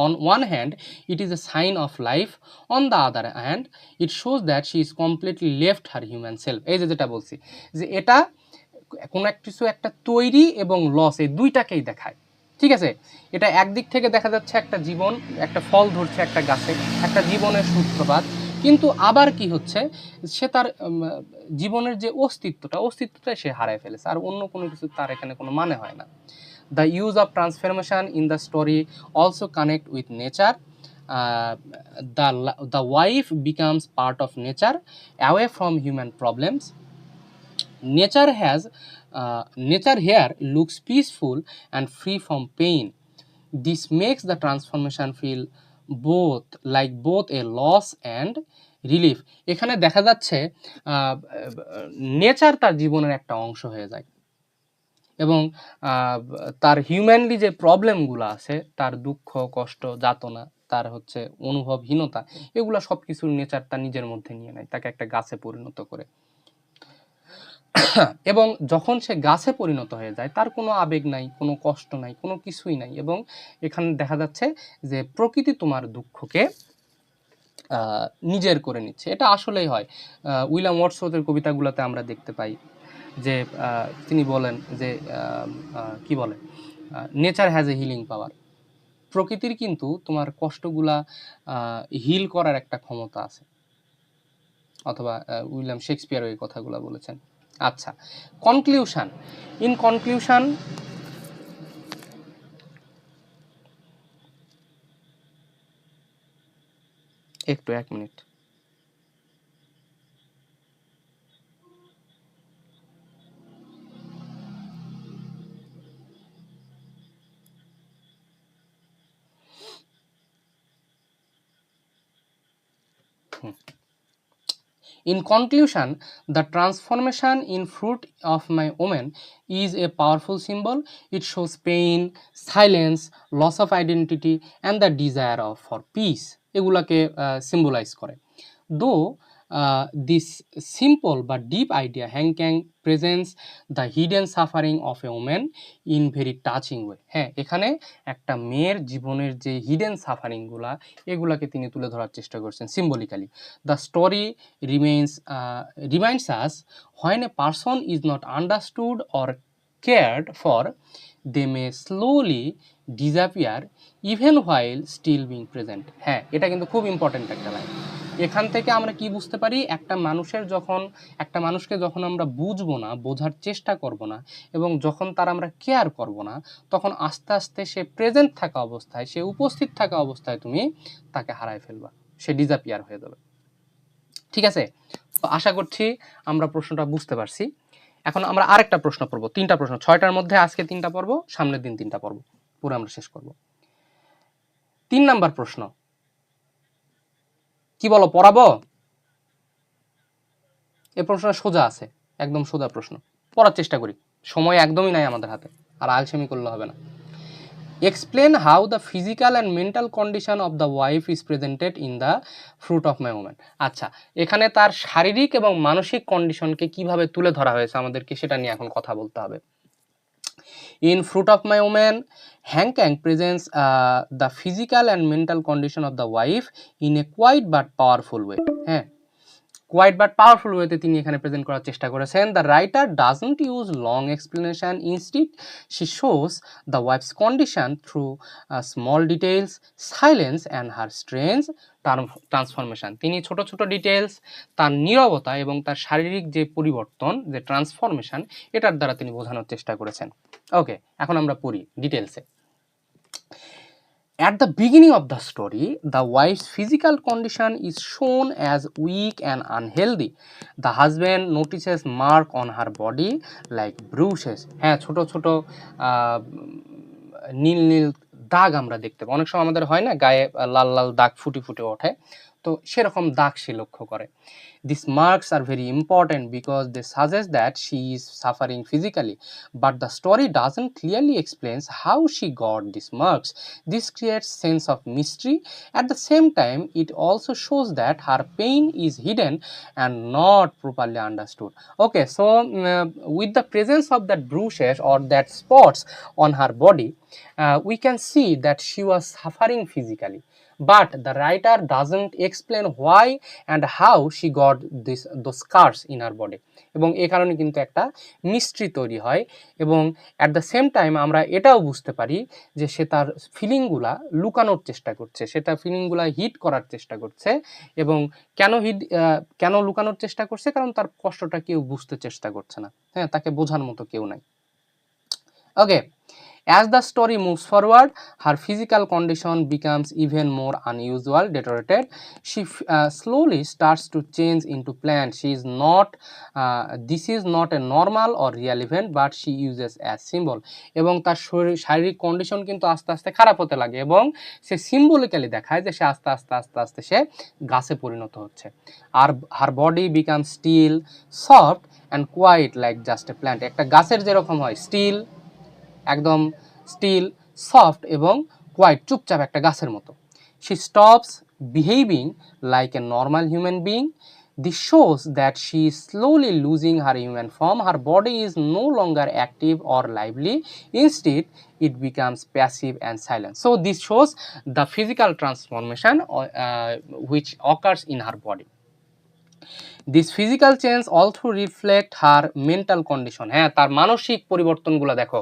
Speaker 1: On one hand, it is a sign of life. On the other hand, it shows that she is completely left her human self. এই যে যেটা বলছি, যে এটা কোনো এক কিছু একটা তৈরি এবং লস, এই দুইটাকেই দেখায়। ঠিক আছে? এটা একদিক থেকে দেখা যাচ্ছে একটা জীবন, একটা ফল ধরছে একটা গাছে, একটা জীবনের সূত্রপাত। কিন্তু আবার কি হচ্ছে, সে তার জীবনের যে অস্তিত্বটা সে হারায় ফেলেছে, আর অন্য কোনো কিছু তার এখানে কোনো মানে হয় না। The use of transformation in the story also connect with nature. Uh, the wife becomes part of nature, away from human problems. Nature here looks peaceful and free from pain. This makes the transformation feel both a loss and relief. এখানে দেখা যাচ্ছে nature তার জীবনের একটা অংশ হয়ে যায়, এবং তার হিউম্যানলি যে প্রবলেমগুলো আছে, তার দুঃখ কষ্ট যাতনা, তার হচ্ছে অনুভবহীনতা, এগুলো সব কিছুর নেচার তার নিজের মধ্যে নিয়ে নেয়, তাকে একটা গাছে পরিণত করে। এবং যখন সে গাছে পরিণত হয়ে যায়, তার কোনো আবেগ নাই, কোনো কষ্ট নাই, কোনো কিছুই নাই। এবং এখানে দেখা যাচ্ছে যে প্রকৃতি তোমার দুঃখকে নিজের করে নিচ্ছে। এটা আসলেই হয়। উইলিয়াম ওয়ার্ডসওয়ার্থের কবিতাগুলোতে আমরা দেখতে পাই যে তিনি বলেন যে কি বলে, নেচার হ্যাজ এ হিলিং পাওয়ার। প্রকৃতির কিন্তু তোমার কষ্টগুলা হিল করার একটা ক্ষমতা আছে, অথবা উইলিয়াম শেক্সপিয়ার এই কথাগুলো বলেছেন। আচ্ছা, কনক্লিউশন। ইন কনক্লিউশন, একটু 1 minute. In conclusion, the transformation in fruit of my woman is a powerful symbol. It shows pain, silence, loss of identity, and the desire for peace. এগুলাকে symbolize করে। Though this simple but deep idea, Hank Kang presents the hidden suffering of a woman in very touching way. হ্যাঁ, এখানে একটা মেয়ের জীবনের যে hidden সাফারিংগুলা, এগুলাকে তিনি তুলে ধরার চেষ্টা করছেন symbolically. The story reminds us, when a person is not understood or cared for, they may slowly disappear even while still being present. হ্যাঁ, এটা কিন্তু খুব ইম্পর্টেন্ট একটা লাইন। এখান থেকে আমরা কি বুঝতে পারি, একটা মানুষকে যখন আমরা বুঝবো না, বোঝার চেষ্টা করব না, এবং যখন তার আমরা কেয়ার করব না, তখন আস্তে আস্তে সে প্রেজেন্ট থাকা অবস্থায়, সে উপস্থিত থাকা অবস্থায় তুমি তাকে হারায় ফেলবা, সে ডিসঅ্যাপিয়ার হয়ে যাবে। ঠিক আছে? তো আশা করছি আমরা প্রশ্নটা বুঝতে পারছি। এখন আমরা আরেকটা প্রশ্ন পড়ব, 3টা প্রশ্ন, 6টার মধ্যে আজকে 3টা পড়ব, সামনের দিন 3টা পড়ব, পুরো আমরা শেষ করব। 3 নাম্বার প্রশ্ন, কি বলো, পড়াবো? এই প্রশ্নটা সোজা আছে, একদম সোজা প্রশ্ন, পড়ার চেষ্টা করি, সময় একদমই নাই আমাদের হাতে, আর আলসেমি করলে হবে না। Explain how the physical and mental condition of the wife is presented in the fruit of my woman. আচ্ছা, এখানে তার শারীরিক এবং মানসিক কন্ডিশনকে কিভাবে তুলে ধরা হয়েছে, আমাদেরকে সেটা নিয়ে এখন কথা বলতে হবে। In Fruit of My Woman, Hank Kang presents the physical and mental condition of the wife in a quiet but powerful way. হ্যাঁ, কোয়াইট বাট পাওয়ারফুল ওয়েতে তিনি এখানে প্রেজেন্ট করার চেষ্টা করেছেন। The writer doesn't use long explanation, instead she shows the wife's condition through small details, silence and her strange transformation. তিনি ছোট ছোট ডিটেলস, তার নীরবতা এবং তার শারীরিক যে পরিবর্তন, যে ট্রান্সফরমেশন, এটার দ্বারা তিনি বোঝানোর চেষ্টা করেছেন। ওকে, এখন আমরা পড়ি ডিটেলসে। At the beginning of the story, the wife's physical condition is shown as weak and unhealthy. The husband notices mark on her body like bruises. হ্যাঁ, ছোট ছোট নীল নীল দাগ আমরা দেখতে পাই। অনেক সময় আমাদের হয় না গায়ে লাল লাল দাগ ফুটে ফুটে ওঠে, তো সেরকম দাগ সে লক্ষ্য করে। These marks are very important because they suggest that she is suffering physically, but the story doesn't clearly explain how she got these marks. This creates sense of mystery. At the same time, it also shows that her pain is hidden and not properly understood. Okay, so with the presence of that bruises or that spots on her body, we can see that she was suffering physically, but the writer doesn't explain why and how she got those scars in her body, এবং এই কারণে কিন্তু একটা mystery তৈরি হয়। এবং at the same time আমরা এটাও বুঝতে পারি যে সে তার ফিলিংগুলা লুকানোর চেষ্টা করছে, সে তার ফিলিংগুলা হিড করার চেষ্টা করছে। এবং কেন লুকানোর চেষ্টা করছে? কারণ তার কষ্টটা কেউ বুঝতে চেষ্টা করছে না, হ্যাঁ, তাকে বোঝার মতো কেউ নাই। ওকে, as the story moves forward, her physical condition becomes even more unusual, deteriorated. She slowly starts to change into plant. This is not a normal or real event, but she uses as symbol. এবং তার শারীরিক condition কিন্তু আস্তে আস্তে খারাপ হতে লাগে এবং সে সিম্বলিক্যালি দেখায় যে সে আস্তে আস্তে আস্তে আস্তে সে গাছে পরিণত হচ্ছে। আর her body become still, soft and quiet like just a plant. একটা গাছের যেরকম হয় স্টিল, একদম স্টিল, সফট এবং কোয়াইট, চুপচাপ একটা গাছের মতো। She stops behaving like a normal human being. This shows that she is slowly losing her human form. Her body is no longer active or lively. Instead, it becomes passive and silent. So this shows the physical transformation which occurs in her body. This physical change also reflect her mental condition. হ্যাঁ, তার মানসিক পরিবর্তনগুলো দেখো,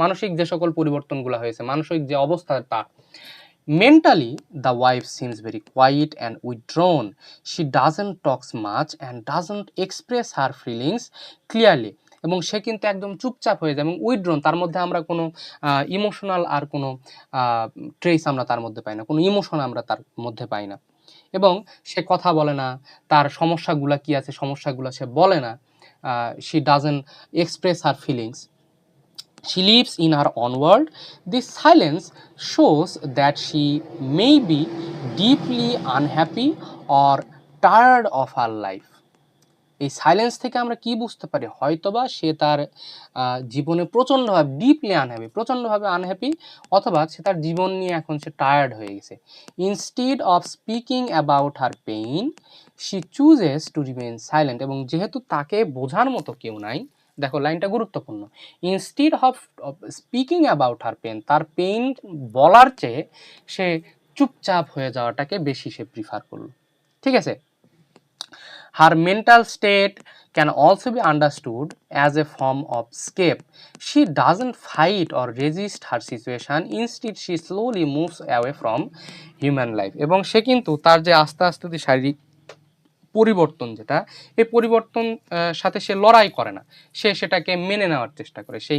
Speaker 1: মানসিক যে সকল পরিবর্তনগুলো হয়েছে, মানসিক যে অবস্থা তার। Mentally, the wife seems very quiet and withdrawn. She doesn't talk much and doesn't express her feelings clearly. এবং সে কিন্তু একদম চুপচাপ হয়ে যায় এবং উইথড্রন, তার মধ্যে আমরা কোনো ইমোশনাল আর কোনো ট্রেস আমরা তার মধ্যে পাই না, কোনো ইমোশন আমরা তার মধ্যে পাই না। এবং সে কথা বলে না, তার সমস্যাগুলো কি আছে সমস্যাগুলো সে বলে না। She doesn't express her feelings. She lives in her own world. This silence shows that she may be deeply unhappy or tired of her life. এই সাইলেন্স থেকে আমরা কি বুঝতে পারি? হয়তোবা সে তার জীবনে প্রচণ্ডভাবে ডিপলি আনহ্যাপি, প্রচণ্ডভাবে আনহ্যাপি, অথবা সে তার জীবন নিয়ে এখন সে টায়ার্ড হয়ে গেছে। Instead of speaking about her pain, she chooses to remain silent. এবং যেহেতু তাকে বোঝার মতো কেউ নাই, দেখো লাইনটা গুরুত্বপূর্ণ, instead of speaking about her pain, তার পেইন বলার চেয়ে সে চুপচাপ হয়ে যাওয়াটাকে বেশি সে প্রিফার করলো। ঠিক আছে? Her mental state can also be understood as a form of escape. She doesn't fight or resist her situation. Instead, she slowly moves away from human life. এবং সে কিন্তু তার যে আস্তে আস্তে যে শারীরিক পরিবর্তন, যেটা এই পরিবর্তন সাথে সে লড়াই করে না, সে সেটাকে মেনে নেওয়ার চেষ্টা করে। সে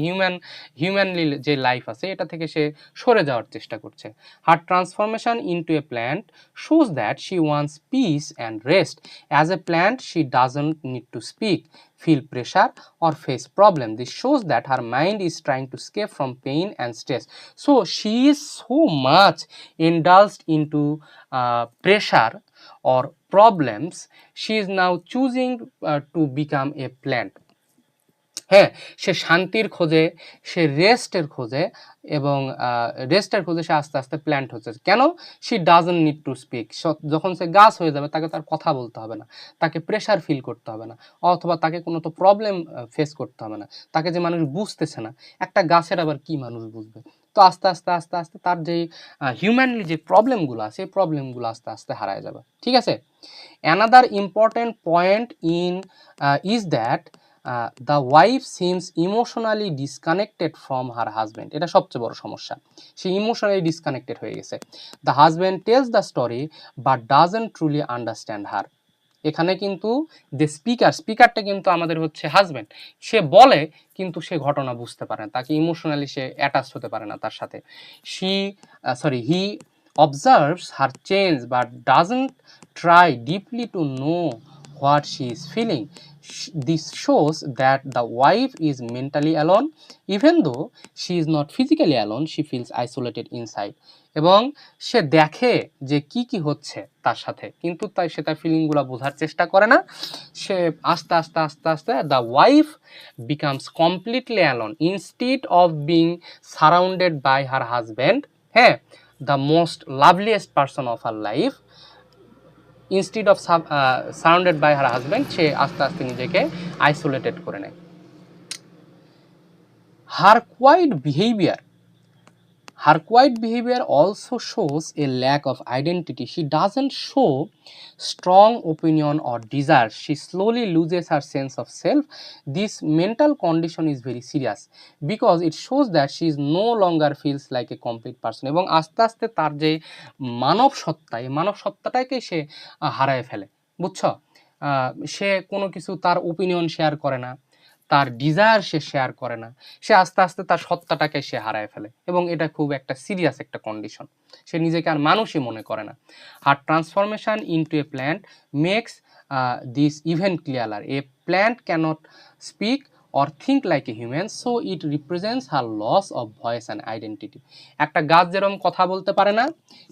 Speaker 1: হিউম্যানলি যে লাইফ আছে এটা থেকে সে সরে যাওয়ার চেষ্টা করছে। Her transformation into a plant shows that she wants peace and rest. As a plant, she doesn't need to speak, feel pressure or face problem. This shows that her mind is trying to escape from pain and stress. So she is so much indulged into pressure or problems, she is now choosing to become a plant. হ্যাঁ, সে শান্তির খোঁজে, সে রেস্টের খোঁজে, এবং রেস্টের খোঁজে সে আস্তে আস্তে প্ল্যান্ট হচ্ছে। কেন? She doesn't need to speak. যখন সে গাছ হয়ে যাবে তাকে তার কথা বলতে হবে না, তাকে প্রেশার ফিল করতে হবে না, অথবা তাকে কোনো তো প্রবলেম ফেস করতে হবে না, তাকে যে মানুষ বুঝতেছে না, একটা গাছের আবার কি মানুষ বুঝবে? তো আস্তে আস্তে আস্তে আস্তে তার যেই হিউম্যানলি যে প্রবলেমগুলো আছে এই প্রবলেমগুলো আস্তে আস্তে হারায় যাবে। ঠিক আছে? Another important point is that the wife seems emotionally disconnected from her husband. এটা সবচেয়ে বড় সমস্যা, সে ইমোশনালি ডিসকানেক্টেড হয়ে গেছে। The husband tells the story but doesn't truly understand her. এখানে কিন্তু যে স্পিকারটা কিন্তু আমাদের হচ্ছে হাজব্যান্ড, সে বলে কিন্তু সে ঘটনা বুঝতে পারে না, তাকে ইমোশনালি সে অ্যাটাচ হতে পারে না তার সাথে। হি observes her change but doesn't try deeply to know what she is feeling. This shows that the wife is mentally alone, even though she is not physically alone, she feels isolated inside. এবং সে দেখে যে কি কি হচ্ছে তার সাথে, কিন্তু তাই সে তার ফিলিংগুলো বোঝার চেষ্টা করে না। সে আস্তে আস্তে আস্তে আস্তে the wife becomes completely alone instead of being surrounded by her husband, হ্যাঁ, the most loveliest person of her life. Instead of surrounded by her husband, সে আস্তে আস্তে নিজেকে আইসোলেটেড করে নেয়। Her quiet behaviour also shows a lack of identity. She doesn't show strong opinion or desire. She slowly loses her sense of self. This mental condition is very serious because it shows that she is no longer feels like a complete person. এবং আস্তে আস্তে তার যে মানব সত্তা, এই মানব সত্তাটাকে সে হারায় ফেলে, বুঝছো? সে কোনো কিছু, তার ওপিনিয়ন শেয়ার করে না, তার ডিজায়ার সে শেয়ার করে না, সে আস্তে আস্তে তার সত্তাটাকে সে হারায় ফেলে, এবং এটা খুব একটা সিরিয়াস একটা কন্ডিশন। সে নিজেকে আর মানুষই মনে করে না। Her transformation into a plant makes this even clearer. A plant cannot speak or think like a human, so it represents her loss of voice and identity. একটা গাছ যেরকম কথা বলতে পারে না,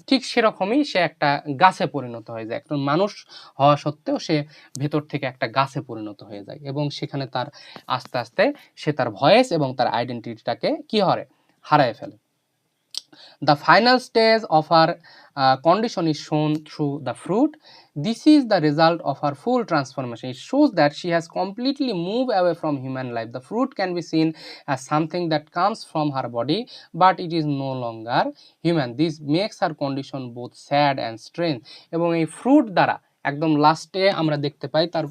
Speaker 1: ঠিক সেরকমই সে একটা গাছে পরিণত হয়ে যায়। একজন মানুষ হওয়া সত্ত্বেও সে ভেতর থেকে একটা গাছে পরিণত হয়ে যায়, এবং সেখানে তার আস্তে আস্তে সে তার ভয়েস এবং তার আইডেন্টিটিটাকে কি হারায় ফেলে। The final stage of her condition is shown through the fruit. This is the result of her full transformation. It shows that she has completely moved away from human life. The fruit can be seen as something that comes from her body, but it is no longer human. This makes her condition both sad and strange. এবং এই fruit দ্বারা একদম লাস্টে আমরা দেখতে পাই তার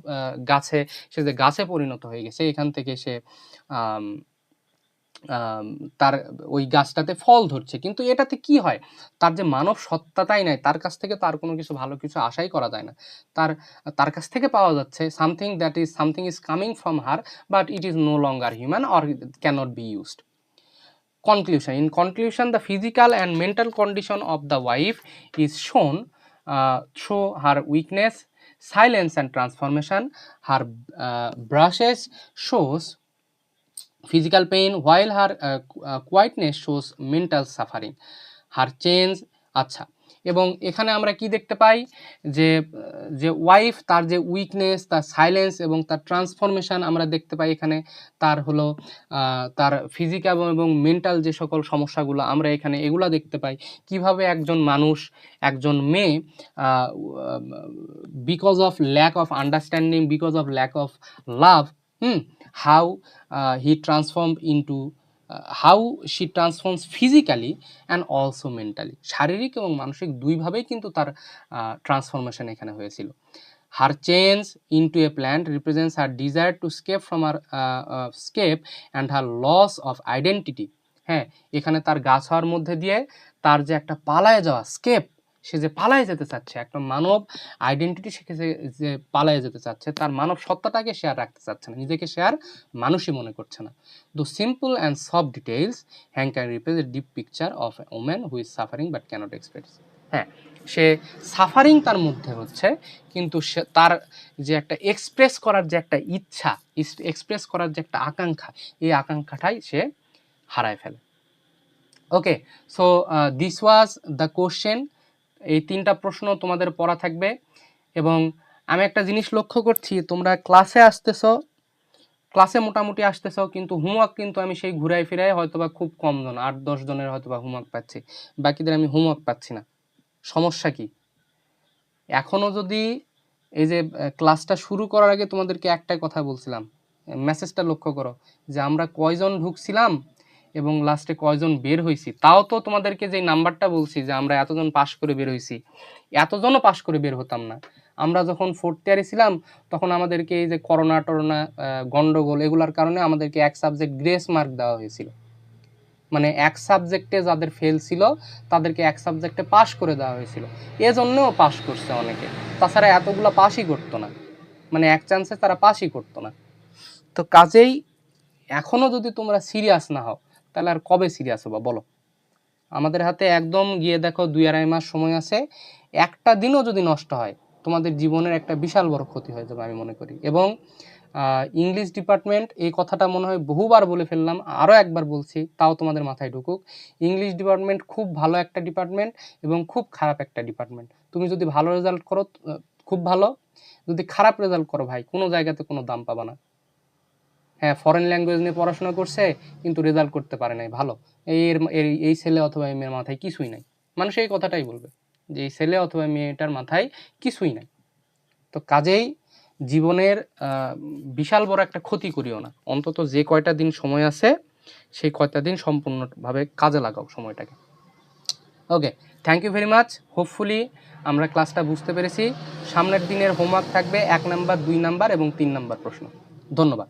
Speaker 1: গাছে, সে যে গাছে পরিণত হয়ে গেছে, এখান থেকে সে তার ওই গাছটাতে ফল ধরছে, কিন্তু এটাতে কি হয়, তার যে মানব সত্তাটাই নাই, তার কাছ থেকে তার কোনো কিছু ভালো কিছু আশাই করা যায় না। তার কাছ থেকে পাওয়া যাচ্ছে something is coming from her, but it is no longer human or cannot be used. Conclusion. In conclusion, the physical and mental condition of the wife is shown through her weakness, silence and transformation. Her brushes shows physical pain, while her quietness shows mental suffering. Her change, আচ্ছা, এবং এখানে আমরা কি দেখতে পাই যে wife, তার যে weakness, তার সাইলেন্স এবং তার ট্রান্সফরমেশন আমরা দেখতে পাই। এখানে তার হলো তার ফিজিক্যাল এবং মেন্টাল যে সকল সমস্যাগুলো আমরা এখানে এগুলা দেখতে পাই। কিভাবে একজন মানুষ, একজন মেয়ে because of lack of understanding, because of lack of love, how he transformed into how she transforms physically and also mentally. শারীরিক এবং মানসিক দুইভাবেই কিন্তু তার ট্রান্সফরমেশন এখানে হয়েছিল। Her change into a plant represents her desire to escape from her escape and her loss of identity. হ্যাঁ, এখানে তার গাছ হওয়ার মধ্যে দিয়ে তার যে একটা পালায়ে যাওয়া স্কেপ, সে যে পালায়ে যেতে চাচ্ছে, একটা মানব আইডেন্টিটি সে যে পালায়ে যেতে চাচ্ছে, তার মানব সত্তাটাকে সে আর রাখতে চাচ্ছে না, নিজেকে সে আর মানুষই মনে করছে না। The simple and soft details hang can represent a deep picture of a woman who is suffering but cannot express. হ্যাঁ, সে সাফারিং তার মধ্যে হচ্ছে, কিন্তু সে তার যে একটা এক্সপ্রেস করার যে একটা ইচ্ছা, এক্সপ্রেস করার যে একটা আকাঙ্ক্ষা, এই আকাঙ্ক্ষাটাই সে হারায় ফেলে। Okay, so this was the question. এই 3টা প্রশ্ন তোমাদের পড়া থাকবে, এবং আমি একটা জিনিস লক্ষ্য করছি, তোমরা ক্লাসে মোটামুটি আসতেছো, কিন্তু হোমওয়ার্ক কিন্তু আমি সেই ঘুরাই ফিরাই হয়তোবা খুব কম জন, 8-10 জনের হয়তোবা হোমওয়ার্ক পাচ্ছি, বাকিদের আমি হোমওয়ার্ক পাচ্ছি না। সমস্যা কি? এখনও যদি এই যে ক্লাসটা শুরু করার আগে তোমাদেরকে একটাই কথা বলছিলাম, মেসেজটা লক্ষ্য করো যে আমরা কয়জন ঢুকছিলাম এবং লাস্টে কয়জন বের হয়েছি। তাও তো তোমাদেরকে যে নাম্বারটা বলছি যে আমরা এতজন পাশ করে বের হয়েছি, এতজনও পাশ করে বের হতাম না। আমরা যখন 4th ইয়ারে ছিলাম তখন আমাদেরকে এই যে করোনা গন্ডগোল এগুলার কারণে আমাদেরকে এক সাবজেক্ট গ্রেস মার্ক দেওয়া হয়েছিল, মানে এক সাবজেক্টে যাদের ফেল ছিল তাদেরকে এক সাবজেক্টে পাশ করে দেওয়া হয়েছিল, এজন্যও পাশ করছে অনেকে, তাছাড়া এতগুলো পাশই করতো না, মানে এক চান্সে তারা পাশই করতো না। তো কাজেই এখনও যদি তোমরা সিরিয়াস না হও তাহলে আর কবে সিরিয়াস হবা বলো? আমাদের হাতে একদম গিয়ে দেখো 2-2.5 মাস সময় আছে, একটা দিনও যদি নষ্ট হয় তোমাদের জীবনের একটা বিশাল বড় ক্ষতি হয়ে যাবে আমি মনে করি। এবং ইংলিশ ডিপার্টমেন্ট, এই কথাটা মনে হয় বহুবার বলে ফেললাম, আরও একবার বলছি, তাও তোমাদের মাথায় ঢুকুক। ইংলিশ ডিপার্টমেন্ট খুব ভালো একটা ডিপার্টমেন্ট এবং খুব খারাপ একটা ডিপার্টমেন্ট। তুমি যদি ভালো রেজাল্ট করো খুব ভালো, যদি খারাপ রেজাল্ট করো ভাই কোনো জায়গাতে কোনো দাম পাবা না। হ্যাঁ, ফরেন ল্যাঙ্গুয়েজ নিয়ে পড়াশোনা করছে কিন্তু রেজাল্ট করতে পারে নাই ভালো, এই ছেলে অথবা এই মেয়ের মাথায় কিছুই নাই। মানুষ এই কথাটাই বলবে যে এই ছেলে অথবা মেয়েটার মাথায় কিছুই নাই। তো কাজেই জীবনের বিশাল বড় একটা ক্ষতি করিও না, অন্তত যে কয়টা দিন সময় আছে সেই কয়টা দিন সম্পূর্ণভাবে কাজে লাগাও সময়টাকে। Okay, thank you very much. Hopefully আমরা ক্লাসটা বুঝতে পেরেছি। সামনের দিনের হোমওয়ার্ক থাকবে 1 নাম্বার, 2 নাম্বার এবং 3 নাম্বার প্রশ্ন। ধন্যবাদ।